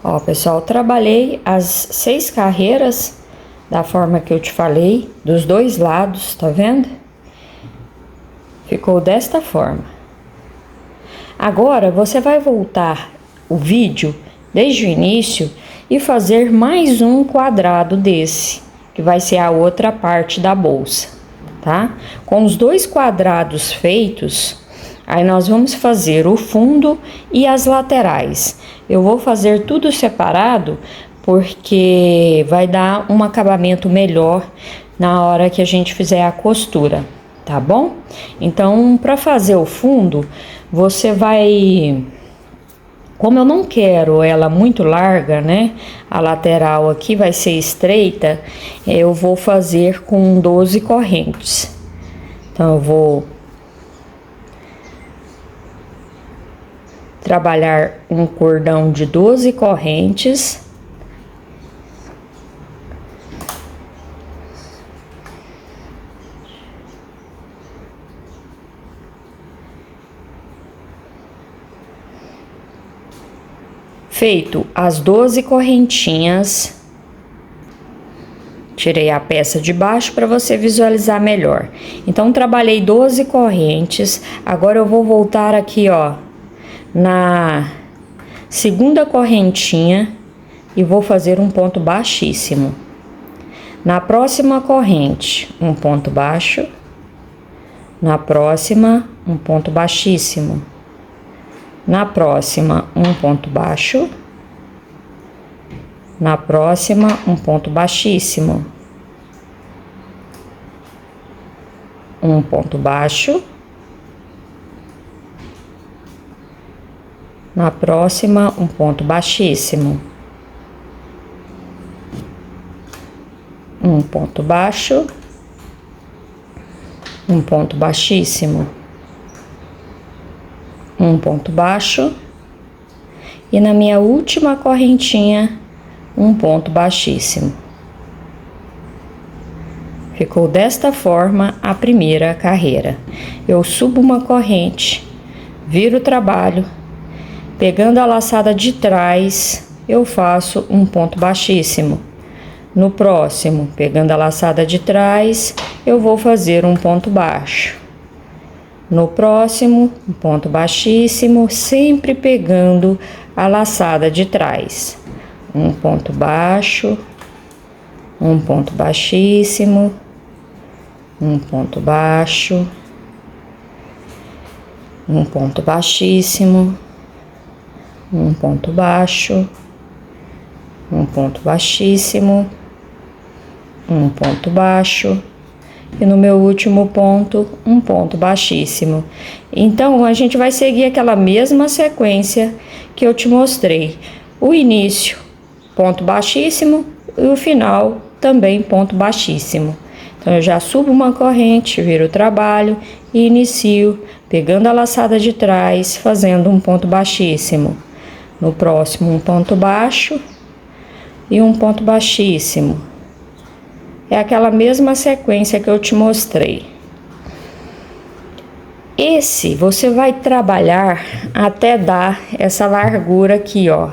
Ó, pessoal, trabalhei as 6 carreiras da forma que eu te falei, dos dois lados, tá vendo? Ficou desta forma. Agora, você vai voltar o vídeo desde o início e fazer mais um quadrado desse, que vai ser a outra parte da bolsa, tá? Com os 2 quadrados feitos, aí nós vamos fazer o fundo e as laterais. Eu vou fazer tudo separado, porque vai dar um acabamento melhor na hora que a gente fizer a costura, tá bom? Então, para fazer o fundo, você vai... Como eu não quero ela muito larga, né? A lateral aqui vai ser estreita, eu vou fazer com 12 correntes. Então, eu vou trabalhar um cordão de 12 correntes. Feito as 12 correntinhas, tirei a peça de baixo para você visualizar melhor. Então, trabalhei 12 correntes, agora eu vou voltar aqui, ó, na segunda correntinha e vou fazer um ponto baixíssimo. Na próxima corrente, um ponto baixo. Na próxima, um ponto baixíssimo. Na próxima, um ponto baixo. Na próxima, um ponto baixíssimo. Um ponto baixo. Na próxima, um ponto baixíssimo. Um ponto baixo. Um ponto baixíssimo. Um ponto baixo, e na minha última correntinha, um ponto baixíssimo. Ficou desta forma a primeira carreira. Eu subo uma corrente, viro o trabalho, pegando a laçada de trás, eu faço um ponto baixíssimo. No próximo, pegando a laçada de trás, eu vou fazer um ponto baixo. No próximo, um ponto baixíssimo, sempre pegando a laçada de trás. Um ponto baixo, um ponto baixíssimo, um ponto baixo, um ponto baixíssimo, um ponto baixo, um ponto baixíssimo, um ponto baixo. E no meu último ponto, um ponto baixíssimo. Então, a gente vai seguir aquela mesma sequência que eu te mostrei. O início, ponto baixíssimo, e o final, também ponto baixíssimo. Então, eu já subo uma corrente, viro o trabalho e inicio pegando a laçada de trás, fazendo um ponto baixíssimo. No próximo, um ponto baixo e um ponto baixíssimo. É aquela mesma sequência que eu te mostrei. Esse você vai trabalhar até dar essa largura aqui, ó.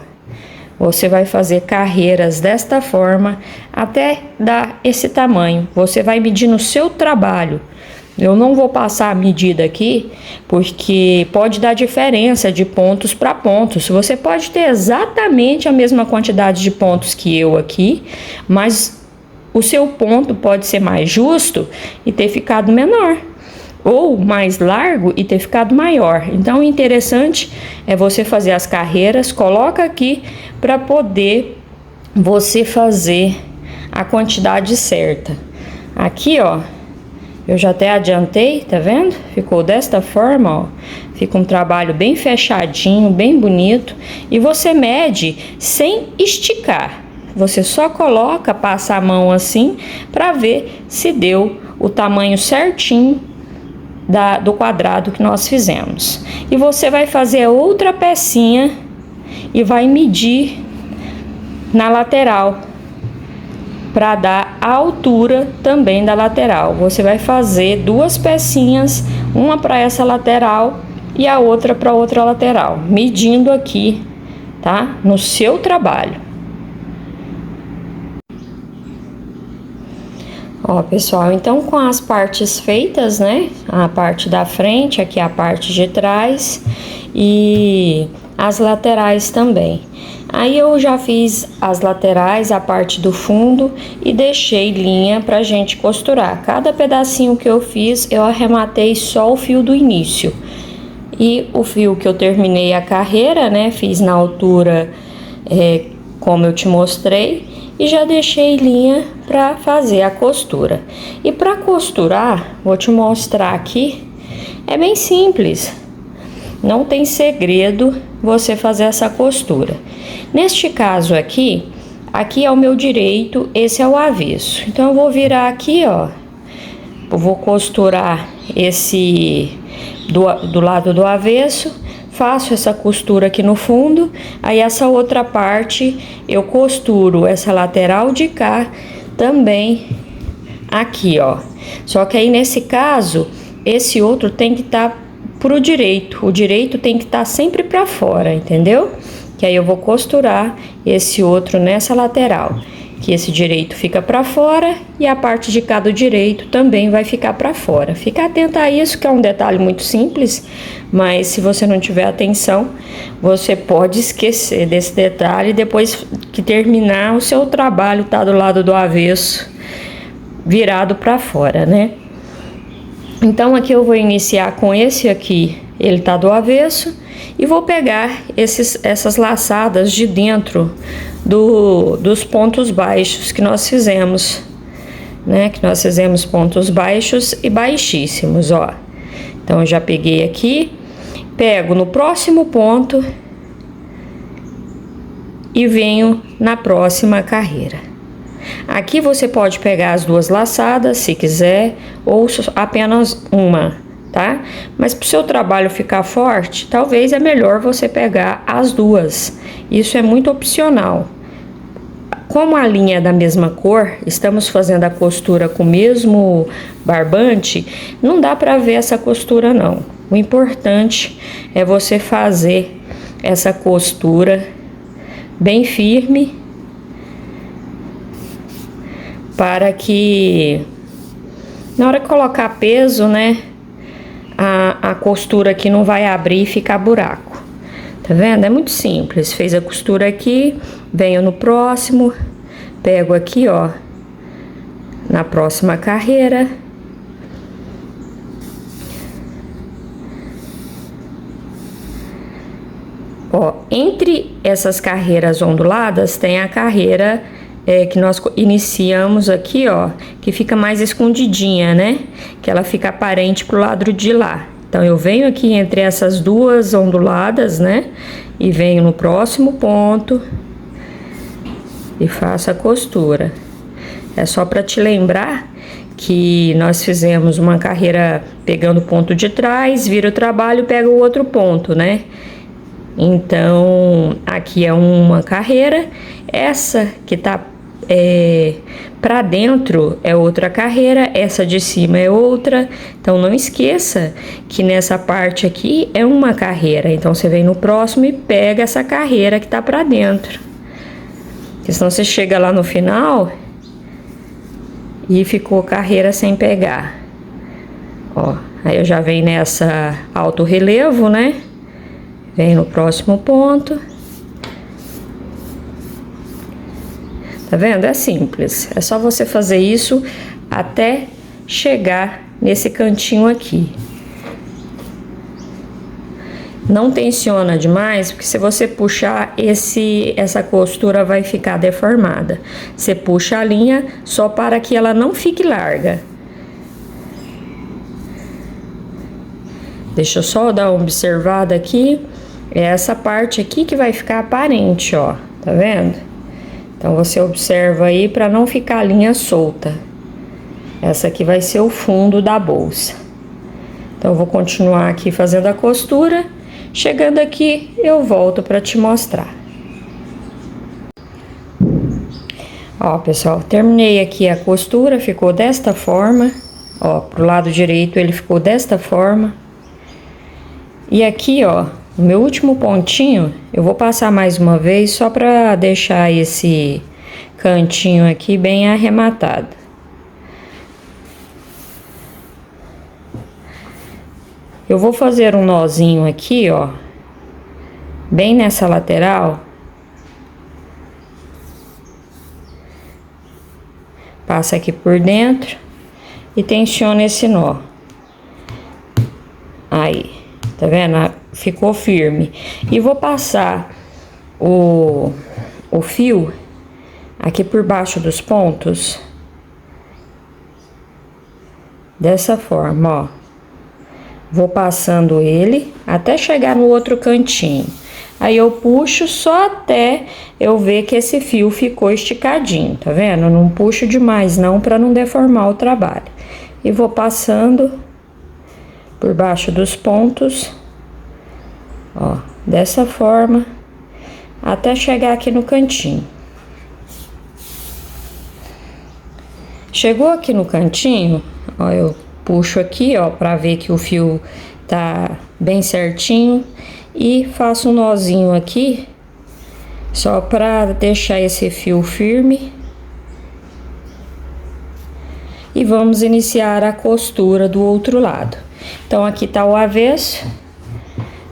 Você vai fazer carreiras desta forma até dar esse tamanho. Você vai medir no seu trabalho. Eu não vou passar a medida aqui, porque pode dar diferença de pontos para pontos. Você pode ter exatamente a mesma quantidade de pontos que eu aqui, mas o seu ponto pode ser mais justo e ter ficado menor, ou mais largo e ter ficado maior. Então, o interessante é você fazer as carreiras, coloca aqui para poder você fazer a quantidade certa. Aqui, ó, eu já até adiantei, tá vendo? Ficou desta forma, ó. Fica um trabalho bem fechadinho, bem bonito. E você mede sem esticar. Você só coloca, passa a mão assim, para ver se deu o tamanho certinho do quadrado que nós fizemos. E você vai fazer outra pecinha e vai medir na lateral, para dar a altura também da lateral. Você vai fazer duas pecinhas, uma para essa lateral e a outra para outra lateral, medindo aqui, tá? No seu trabalho. Ó, pessoal, então com as partes feitas, né? A parte da frente, aqui a parte de trás e as laterais também. Aí eu já fiz as laterais, a parte do fundo e deixei linha pra gente costurar. Cada pedacinho que eu fiz, eu arrematei só o fio do início. E o fio que eu terminei a carreira, né? Fiz na altura como eu te mostrei e já deixei linha pra fazer a costura. E pra costurar, vou te mostrar aqui, é bem simples. Não tem segredo você fazer essa costura. Neste caso aqui é o meu direito, esse é o avesso. Então eu vou virar aqui, ó. Eu vou costurar esse do lado do avesso, faço essa costura aqui no fundo, aí essa outra parte eu costuro essa lateral de cá também aqui, ó. Só que aí nesse caso, esse outro tem que estar pro direito, o direito tem que estar sempre para fora, entendeu? Que aí eu vou costurar esse outro nessa lateral, que esse direito fica para fora e a parte de cá do direito também vai ficar para fora. Fica atenta a isso, que é um detalhe muito simples, mas se você não tiver atenção, você pode esquecer desse detalhe depois que terminar o seu trabalho, tá do lado do avesso, virado para fora, né? Então aqui eu vou iniciar com esse aqui, ele tá do avesso, e vou pegar essas laçadas de dentro dos pontos baixos que nós fizemos, né? Que nós fizemos pontos baixos e baixíssimos, ó. Então eu já peguei aqui, pego no próximo ponto e venho na próxima carreira. Aqui você pode pegar as duas laçadas, se quiser, ou apenas uma, tá? Mas para o seu trabalho ficar forte, talvez é melhor você pegar as duas. Isso é muito opcional. Como a linha é da mesma cor, estamos fazendo a costura com o mesmo barbante, não dá para ver essa costura não. O importante é você fazer essa costura bem firme, para que na hora que colocar peso, né, a costura aqui não vai abrir e ficar buraco. Tá vendo? É muito simples. Fez a costura aqui, venho no próximo, pego aqui, ó, na próxima carreira. Ó, entre essas carreiras onduladas tem a carreira que nós iniciamos aqui, ó, que fica mais escondidinha, né? Que ela fica aparente pro lado de lá. Então, eu venho aqui entre essas duas onduladas, né? E venho no próximo ponto e faço a costura. É só para te lembrar que nós fizemos uma carreira pegando o ponto de trás, vira o trabalho, pega o outro ponto, né? Então, aqui é uma carreira, essa que tá para dentro é outra carreira, essa de cima é outra. Então, não esqueça que nessa parte aqui é uma carreira. Então, você vem no próximo e pega essa carreira que tá para dentro. Porque senão você chega lá no final e ficou carreira sem pegar. Ó, aí eu já venho nessa alto relevo, né? Vem no próximo ponto. Tá vendo? É simples. É só você fazer isso até chegar nesse cantinho aqui. Não tensiona demais, porque se você puxar, essa costura vai ficar deformada. Você puxa a linha só para que ela não fique larga. Deixa eu só dar uma observada aqui. É essa parte aqui que vai ficar aparente, ó. Tá vendo? Então, você observa aí para não ficar a linha solta. Essa aqui vai ser o fundo da bolsa. Então, eu vou continuar aqui fazendo a costura. Chegando aqui, eu volto para te mostrar. Ó, pessoal, terminei aqui a costura, ficou desta forma. Ó, pro lado direito ele ficou desta forma. E aqui, ó, o meu último pontinho, eu vou passar mais uma vez só para deixar esse cantinho aqui bem arrematado. Eu vou fazer um nozinho aqui, ó, bem nessa lateral. Passa aqui por dentro e tensiona esse nó. Aí, tá vendo? Ficou firme. E vou passar o fio aqui por baixo dos pontos. Dessa forma, ó. Vou passando ele até chegar no outro cantinho. Aí eu puxo só até eu ver que esse fio ficou esticadinho, tá vendo? Eu não puxo demais não, para não deformar o trabalho. E vou passando por baixo dos pontos, ó, dessa forma, até chegar aqui no cantinho. Chegou aqui no cantinho, ó, eu puxo aqui, ó, para ver que o fio tá bem certinho e faço um nozinho aqui, só para deixar esse fio firme. E vamos iniciar a costura do outro lado. Então, aqui tá o avesso.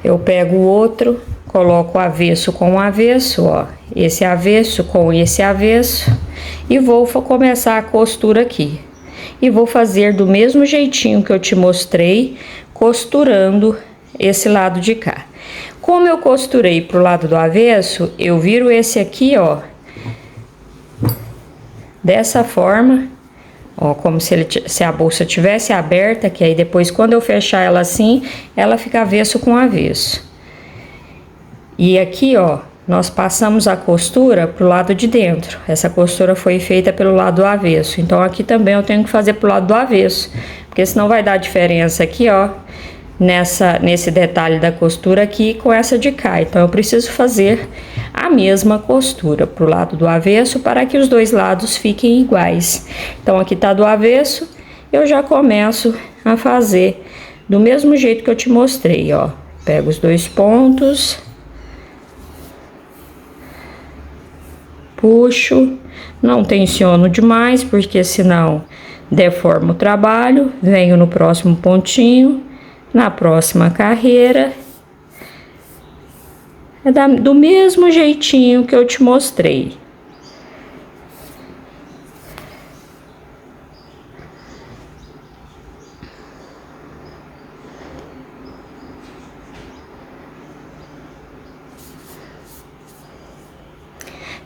Eu pego o outro, coloco o avesso com o avesso, ó. Esse avesso com esse avesso. E vou começar a costura aqui. E vou fazer do mesmo jeitinho que eu te mostrei, costurando esse lado de cá. Como eu costurei pro lado do avesso, eu viro esse aqui, ó. Dessa forma. Ó, como se a bolsa tivesse aberta, que aí depois quando eu fechar ela assim, ela fica avesso com avesso. E aqui, ó, nós passamos a costura pro lado de dentro. Essa costura foi feita pelo lado do avesso. Então aqui também eu tenho que fazer pro lado do avesso, porque senão vai dar diferença aqui, ó, nesse detalhe da costura aqui com essa de cá. Então eu preciso fazer a mesma costura pro lado do avesso para que os dois lados fiquem iguais. Então aqui tá do avesso, eu já começo a fazer do mesmo jeito que eu te mostrei, ó. Pego os dois pontos, puxo, não tensiono demais, porque senão deforma o trabalho. Venho no próximo pontinho, na próxima carreira, do mesmo jeitinho que eu te mostrei.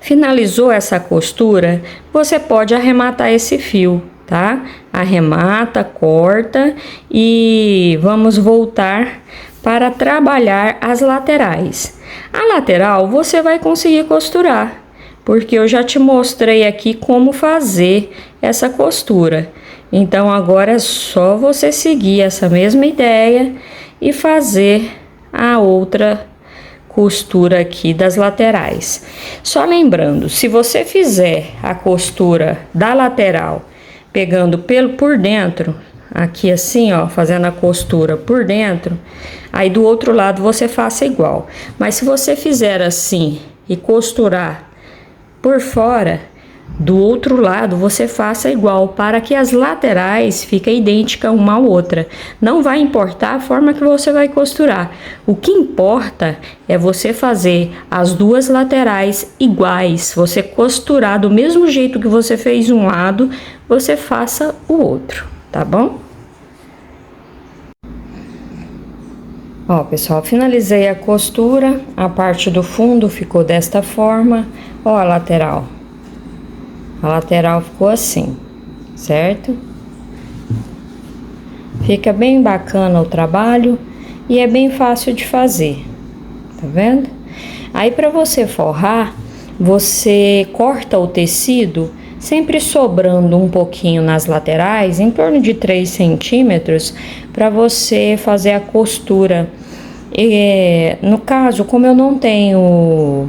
Finalizou essa costura, você pode arrematar esse fio, tá? Arremata, corta e vamos voltar para trabalhar as laterais. A lateral você vai conseguir costurar, porque eu já te mostrei aqui como fazer essa costura. Então agora é só você seguir essa mesma ideia e fazer a outra costura aqui das laterais. Só lembrando, se você fizer a costura da lateral pegando por dentro, aqui assim, ó, fazendo a costura por dentro, aí do outro lado você faça igual. Mas se você fizer assim e costurar por fora, do outro lado você faça igual, para que as laterais fiquem idênticas uma à outra. Não vai importar a forma que você vai costurar. O que importa é você fazer as duas laterais iguais. Você costurar do mesmo jeito que você fez um lado, você faça o outro, tá bom? Ó, pessoal, finalizei a costura. A parte do fundo ficou desta forma. Ó, a lateral. A lateral ficou assim, certo? Fica bem bacana o trabalho e é bem fácil de fazer, tá vendo? Aí, para você forrar, você corta o tecido, sempre sobrando um pouquinho nas laterais, em torno de 3 centímetros, para você fazer a costura. No caso, como eu não tenho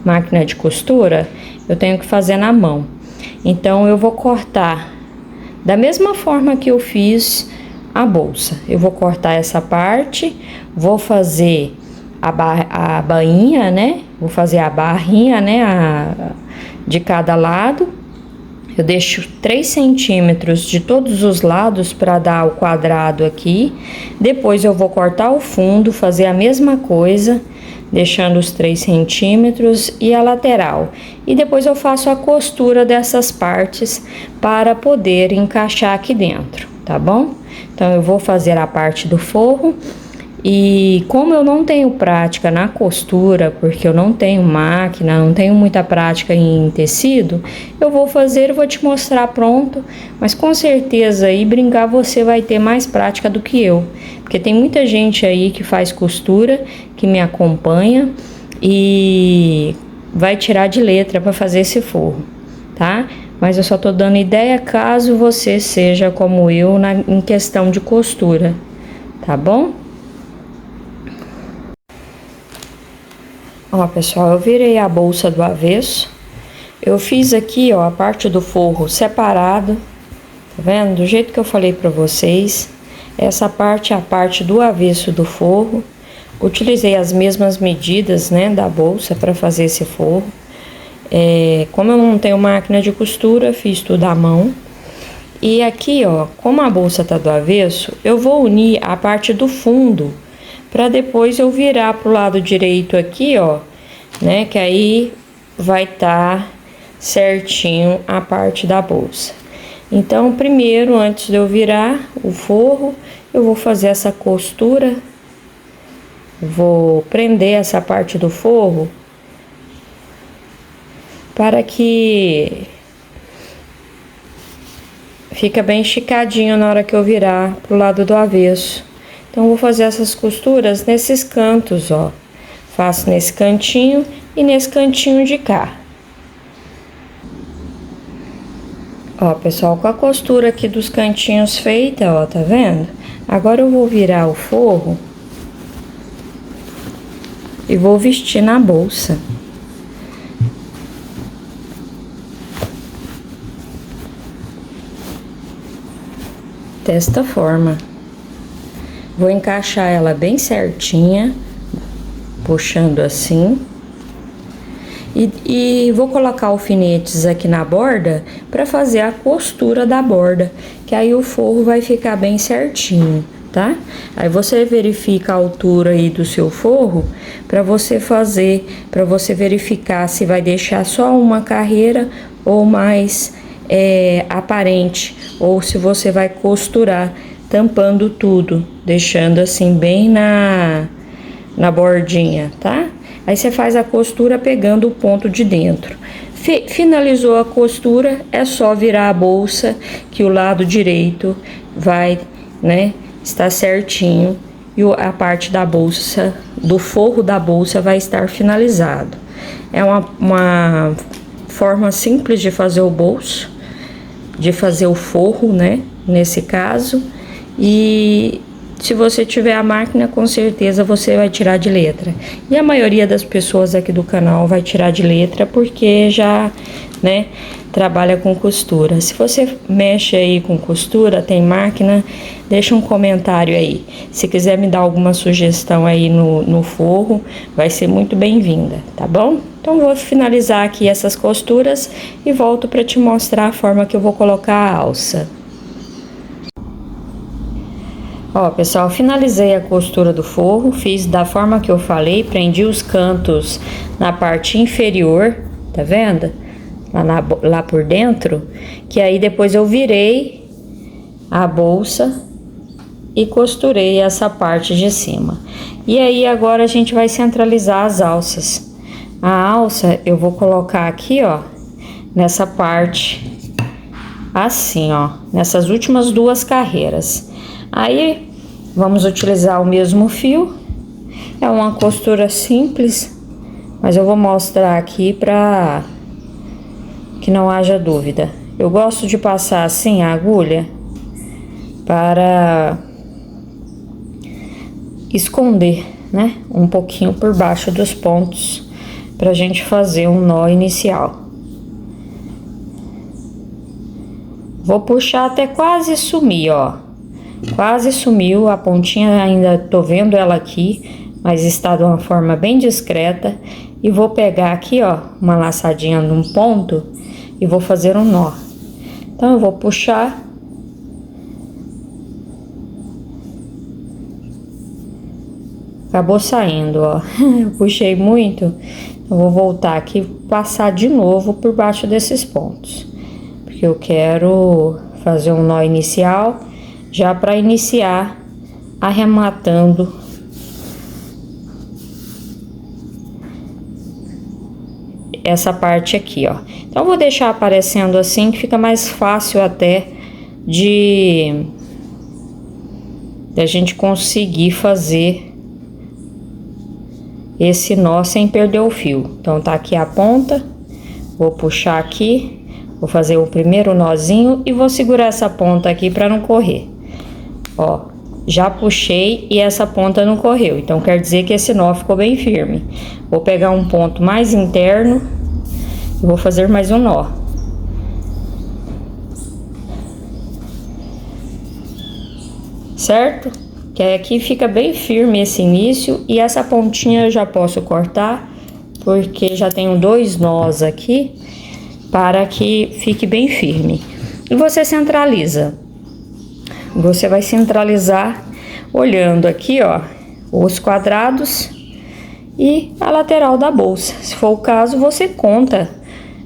máquina de costura, eu tenho que fazer na mão. Então, eu vou cortar da mesma forma que eu fiz a bolsa. Eu vou cortar essa parte, vou fazer a bainha, né? Vou fazer a barrinha, né? De cada lado. Eu deixo 3 centímetros de todos os lados para dar o quadrado aqui. Depois eu vou cortar o fundo, fazer a mesma coisa, deixando os 3 centímetros e a lateral. E depois eu faço a costura dessas partes para poder encaixar aqui dentro, tá bom? Então, eu vou fazer a parte do forro. E como eu não tenho prática na costura, porque eu não tenho máquina, não tenho muita prática em tecido, eu vou te mostrar pronto, mas com certeza aí brincar você vai ter mais prática do que eu, porque tem muita gente aí que faz costura, que me acompanha e vai tirar de letra para fazer esse forro, tá? Mas eu só tô dando ideia caso você seja como eu em questão de costura, tá bom? Ó, pessoal, eu virei a bolsa do avesso. Eu fiz aqui, ó, a parte do forro separado, tá vendo? Do jeito que eu falei pra vocês. Essa parte é a parte do avesso do forro. Utilizei as mesmas medidas, né, da bolsa para fazer esse forro. Como eu não tenho máquina de costura, fiz tudo à mão. E aqui, ó, como a bolsa tá do avesso, eu vou unir a parte do fundo, para depois eu virar pro lado direito aqui, ó, né, que aí vai estar certinho a parte da bolsa. Então, primeiro, antes de eu virar o forro, eu vou fazer essa costura, vou prender essa parte do forro para que fica bem esticadinho na hora que eu virar pro lado do avesso. Então, vou fazer essas costuras nesses cantos, ó. Faço nesse cantinho e nesse cantinho de cá. Ó, pessoal, com a costura aqui dos cantinhos feita, ó, tá vendo? Agora eu vou virar o forro e vou vestir na bolsa. Desta forma. Vou encaixar ela bem certinha, puxando assim. E vou colocar alfinetes aqui na borda para fazer a costura da borda, que aí o forro vai ficar bem certinho, tá? Aí você verifica a altura aí do seu forro para você verificar se vai deixar só uma carreira ou mais aparente, ou se você vai costurar tampando tudo, deixando assim bem na bordinha, tá? Aí você faz a costura pegando o ponto de dentro. Finalizou a costura, é só virar a bolsa, que o lado direito vai, né, estar certinho, e a parte da bolsa, do forro da bolsa, vai estar finalizado. É uma forma simples de fazer o bolso, de fazer o forro, né, nesse caso. E se você tiver a máquina, com certeza você vai tirar de letra. E a maioria das pessoas aqui do canal vai tirar de letra porque já, né, trabalha com costura. Se você mexe aí com costura, tem máquina, deixa um comentário aí. Se quiser me dar alguma sugestão aí no forro, vai ser muito bem-vinda, tá bom? Então vou finalizar aqui essas costuras e volto para te mostrar a forma que eu vou colocar a alça. Ó, pessoal, finalizei a costura do forro, fiz da forma que eu falei, prendi os cantos na parte inferior, tá vendo? Lá por dentro, que aí depois eu virei a bolsa e costurei essa parte de cima. E aí agora a gente vai centralizar as alças. A alça eu vou colocar aqui, ó, nessa parte, assim, ó, nessas últimas duas carreiras. Aí vamos utilizar o mesmo fio, é uma costura simples, mas eu vou mostrar aqui para que não haja dúvida. Eu gosto de passar assim a agulha para esconder, né, um pouquinho por baixo dos pontos, pra gente fazer um nó inicial. Vou puxar até quase sumir, ó. Quase sumiu, a pontinha ainda tô vendo ela aqui, mas está de uma forma bem discreta. E vou pegar aqui, ó, uma laçadinha num ponto e vou fazer um nó. Então eu vou puxar. Acabou saindo, ó. Eu puxei muito. Eu vou voltar aqui e passar de novo por baixo desses pontos, porque eu quero fazer um nó inicial, já para iniciar arrematando essa parte aqui, ó. Então, eu vou deixar aparecendo assim, que fica mais fácil até de a gente conseguir fazer esse nó sem perder o fio. Então, tá aqui a ponta, vou puxar aqui, vou fazer o primeiro nozinho e vou segurar essa ponta aqui para não correr. Ó, já puxei e essa ponta não correu, então quer dizer que esse nó ficou bem firme. Vou pegar um ponto mais interno e vou fazer mais um nó. Certo? Que aí aqui fica bem firme esse início e essa pontinha eu já posso cortar, porque já tenho dois nós aqui para que fique bem firme. E você centraliza. Você vai centralizar olhando aqui, ó, os quadrados e a lateral da bolsa. Se for o caso, você conta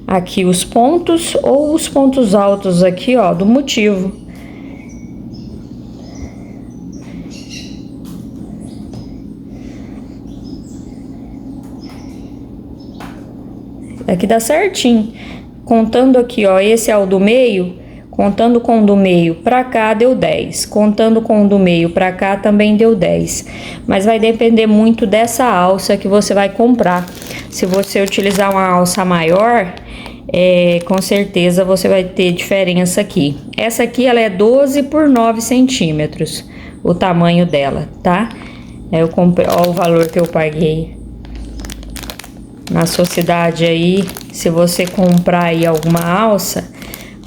aqui os pontos ou os pontos altos aqui, ó, do motivo. Aqui dá certinho. Contando aqui, ó, esse é o do meio. Contando com o do meio pra cá deu 10, contando com o do meio pra cá também deu 10. Mas vai depender muito dessa alça que você vai comprar. Se você utilizar uma alça maior, com certeza você vai ter diferença aqui. Essa aqui ela é 12 por 9 centímetros, o tamanho dela, tá? Eu comprei, ó, o valor que eu paguei na sociedade aí. Se você comprar aí alguma alça,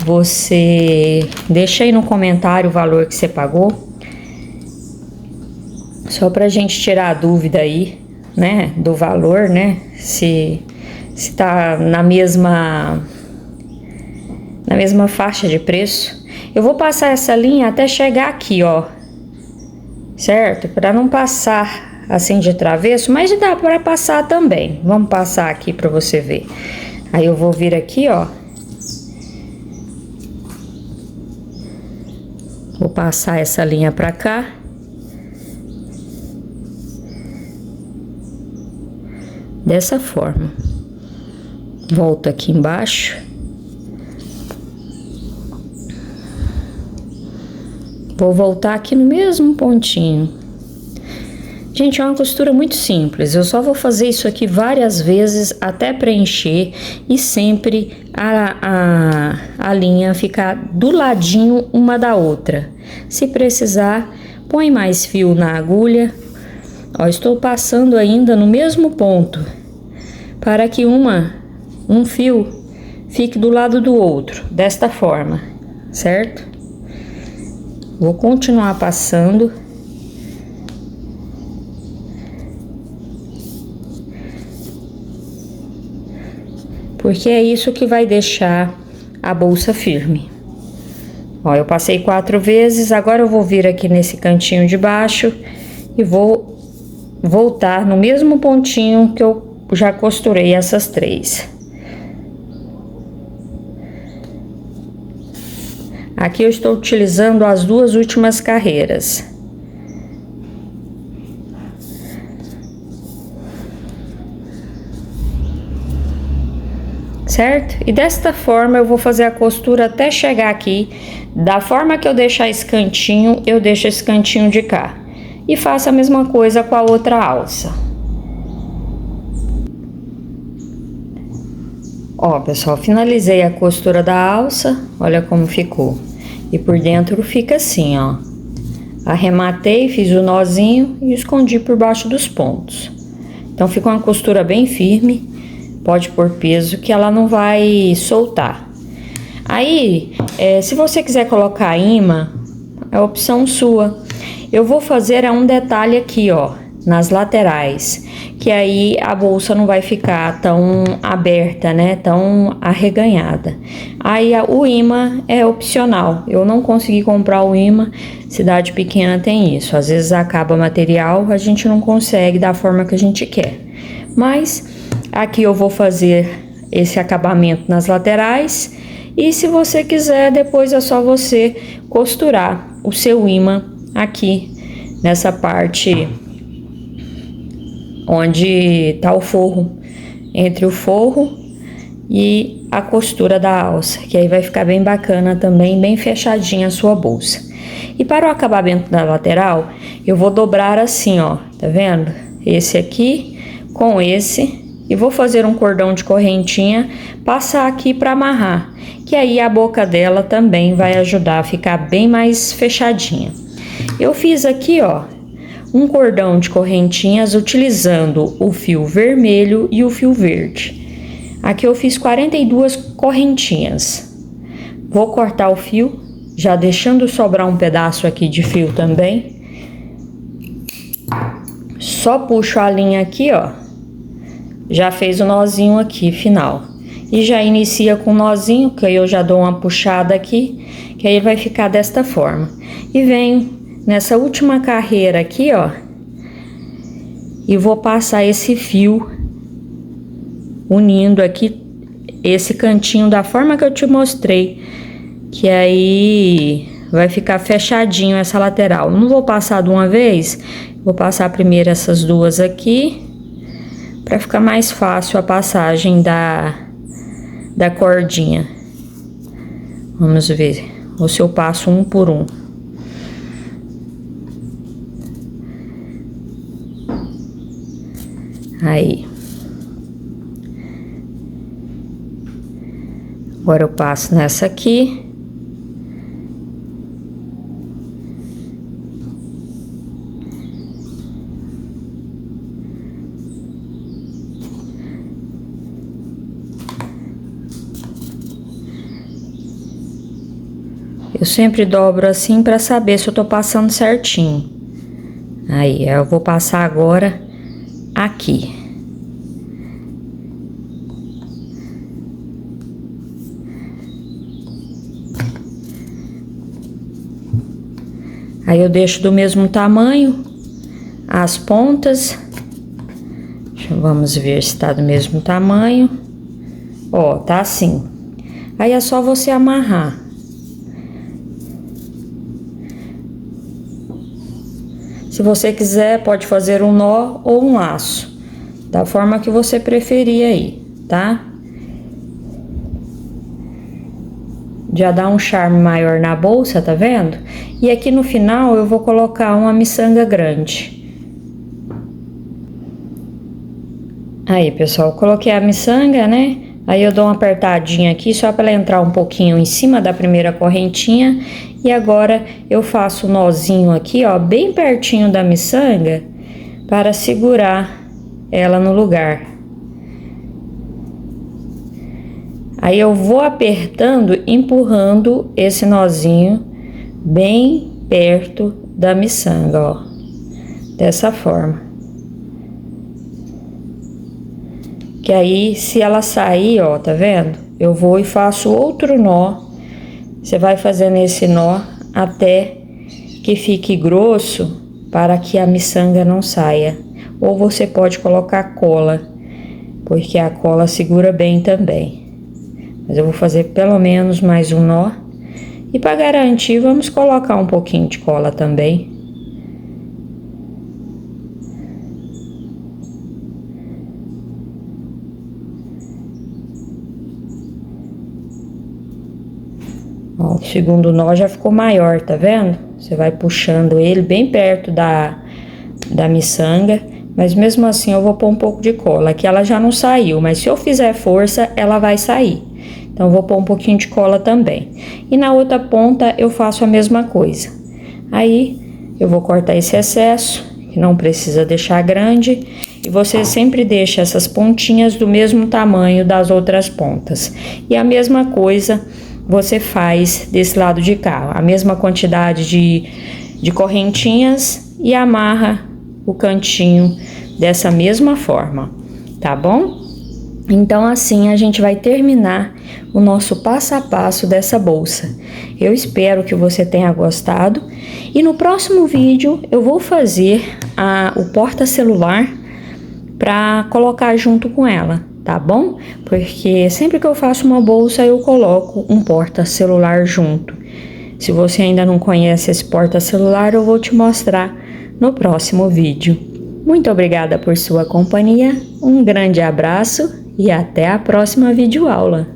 você deixa aí no comentário o valor que você pagou, só pra gente tirar a dúvida aí, né, do valor, né, se tá na mesma faixa de preço. Eu vou passar essa linha até chegar aqui, ó, certo? Pra não passar assim de travesso, mas dá pra passar também. Vamos passar aqui pra você ver. Aí eu vou vir aqui, ó. Vou passar essa linha pra cá. Dessa forma. Volto aqui embaixo. Vou voltar aqui no mesmo pontinho. Gente, é uma costura muito simples, eu só vou fazer isso aqui várias vezes até preencher e sempre a linha ficar do ladinho uma da outra. Se precisar, põe mais fio na agulha. Ó, estou passando ainda no mesmo ponto, para que um fio fique do lado do outro, desta forma, certo? Vou continuar passando. Porque é isso que vai deixar a bolsa firme. Ó, eu passei 4 vezes, agora eu vou vir aqui nesse cantinho de baixo e vou voltar no mesmo pontinho que eu já costurei essas 3. Aqui eu estou utilizando as 2 últimas carreiras. Certo? E desta forma eu vou fazer a costura até chegar aqui. Da forma que eu deixar esse cantinho, eu deixo esse cantinho de cá. E faço a mesma coisa com a outra alça. Ó, pessoal, finalizei a costura da alça. Olha como ficou. E por dentro fica assim, ó. Arrematei, fiz o nozinho e escondi por baixo dos pontos. Então fica uma costura bem firme. Pode pôr peso que ela não vai soltar. Aí, se você quiser colocar imã, é opção sua. Eu vou fazer um detalhe aqui, ó, nas laterais, que aí a bolsa não vai ficar tão aberta, né, tão arreganhada. Aí o imã é opcional. Eu não consegui comprar o imã, cidade pequena tem isso. Às vezes acaba material, a gente não consegue da forma que a gente quer. Mas aqui eu vou fazer esse acabamento nas laterais e se você quiser, depois é só você costurar o seu imã aqui nessa parte onde tá o forro, entre o forro e a costura da alça, que aí vai ficar bem bacana também, bem fechadinha a sua bolsa. E para o acabamento da lateral, eu vou dobrar assim, ó, tá vendo? Esse aqui com esse. E vou fazer um cordão de correntinha, passar aqui para amarrar, que aí a boca dela também vai ajudar a ficar bem mais fechadinha. Eu fiz aqui, ó, um cordão de correntinhas utilizando o fio vermelho e o fio verde. Aqui eu fiz 42 correntinhas. Vou cortar o fio, já deixando sobrar um pedaço aqui de fio também. Só puxo a linha aqui, ó. Já fez o nozinho aqui, final. E já inicia com o nozinho, que aí eu já dou uma puxada aqui, que aí vai ficar desta forma. E venho nessa última carreira aqui, ó. E vou passar esse fio, unindo aqui esse cantinho da forma que eu te mostrei. Que aí vai ficar fechadinho essa lateral. Não vou passar de uma vez, vou passar primeiro essas 2 aqui. Para ficar mais fácil a passagem da cordinha. Vamos ver. Ou se eu passo um por um. Aí. Agora eu passo nessa aqui. Eu sempre dobro assim para saber se eu tô passando certinho. Aí, eu vou passar agora aqui. Aí eu deixo do mesmo tamanho as pontas. Vamos ver se tá do mesmo tamanho. Ó, tá assim. Aí é só você amarrar. Se você quiser, pode fazer um nó ou um laço, da forma que você preferir aí, tá? Já dá um charme maior na bolsa, tá vendo? E aqui no final eu vou colocar uma miçanga grande. Aí, pessoal, coloquei a miçanga, né? Aí eu dou uma apertadinha aqui só para ela entrar um pouquinho em cima da primeira correntinha. E agora eu faço um nozinho aqui, ó, bem pertinho da miçanga para segurar ela no lugar. Aí eu vou apertando, empurrando esse nozinho bem perto da miçanga, ó. Dessa forma. Que aí, se ela sair, ó, tá vendo? Eu vou e faço outro nó. Você vai fazendo esse nó até que fique grosso para que a miçanga não saia. Ou você pode colocar cola, porque a cola segura bem também. Mas eu vou fazer pelo menos mais um nó. E para garantir, vamos colocar um pouquinho de cola também. Ó, o segundo nó já ficou maior, tá vendo? Você vai puxando ele bem perto da miçanga, mas mesmo assim eu vou pôr um pouco de cola. Aqui ela já não saiu, mas se eu fizer força, ela vai sair. Então, eu vou pôr um pouquinho de cola também. E na outra ponta eu faço a mesma coisa. Aí, eu vou cortar esse excesso, que não precisa deixar grande. E você sempre deixa essas pontinhas do mesmo tamanho das outras pontas. E a mesma coisa você faz desse lado de cá, a mesma quantidade de correntinhas e amarra o cantinho dessa mesma forma, tá bom? Então assim a gente vai terminar o nosso passo a passo dessa bolsa. Eu espero que você tenha gostado e no próximo vídeo eu vou fazer o porta-celular para colocar junto com ela. Tá bom? Porque sempre que eu faço uma bolsa, eu coloco um porta-celular junto. Se você ainda não conhece esse porta-celular, eu vou te mostrar no próximo vídeo. Muito obrigada por sua companhia, um grande abraço e até a próxima videoaula.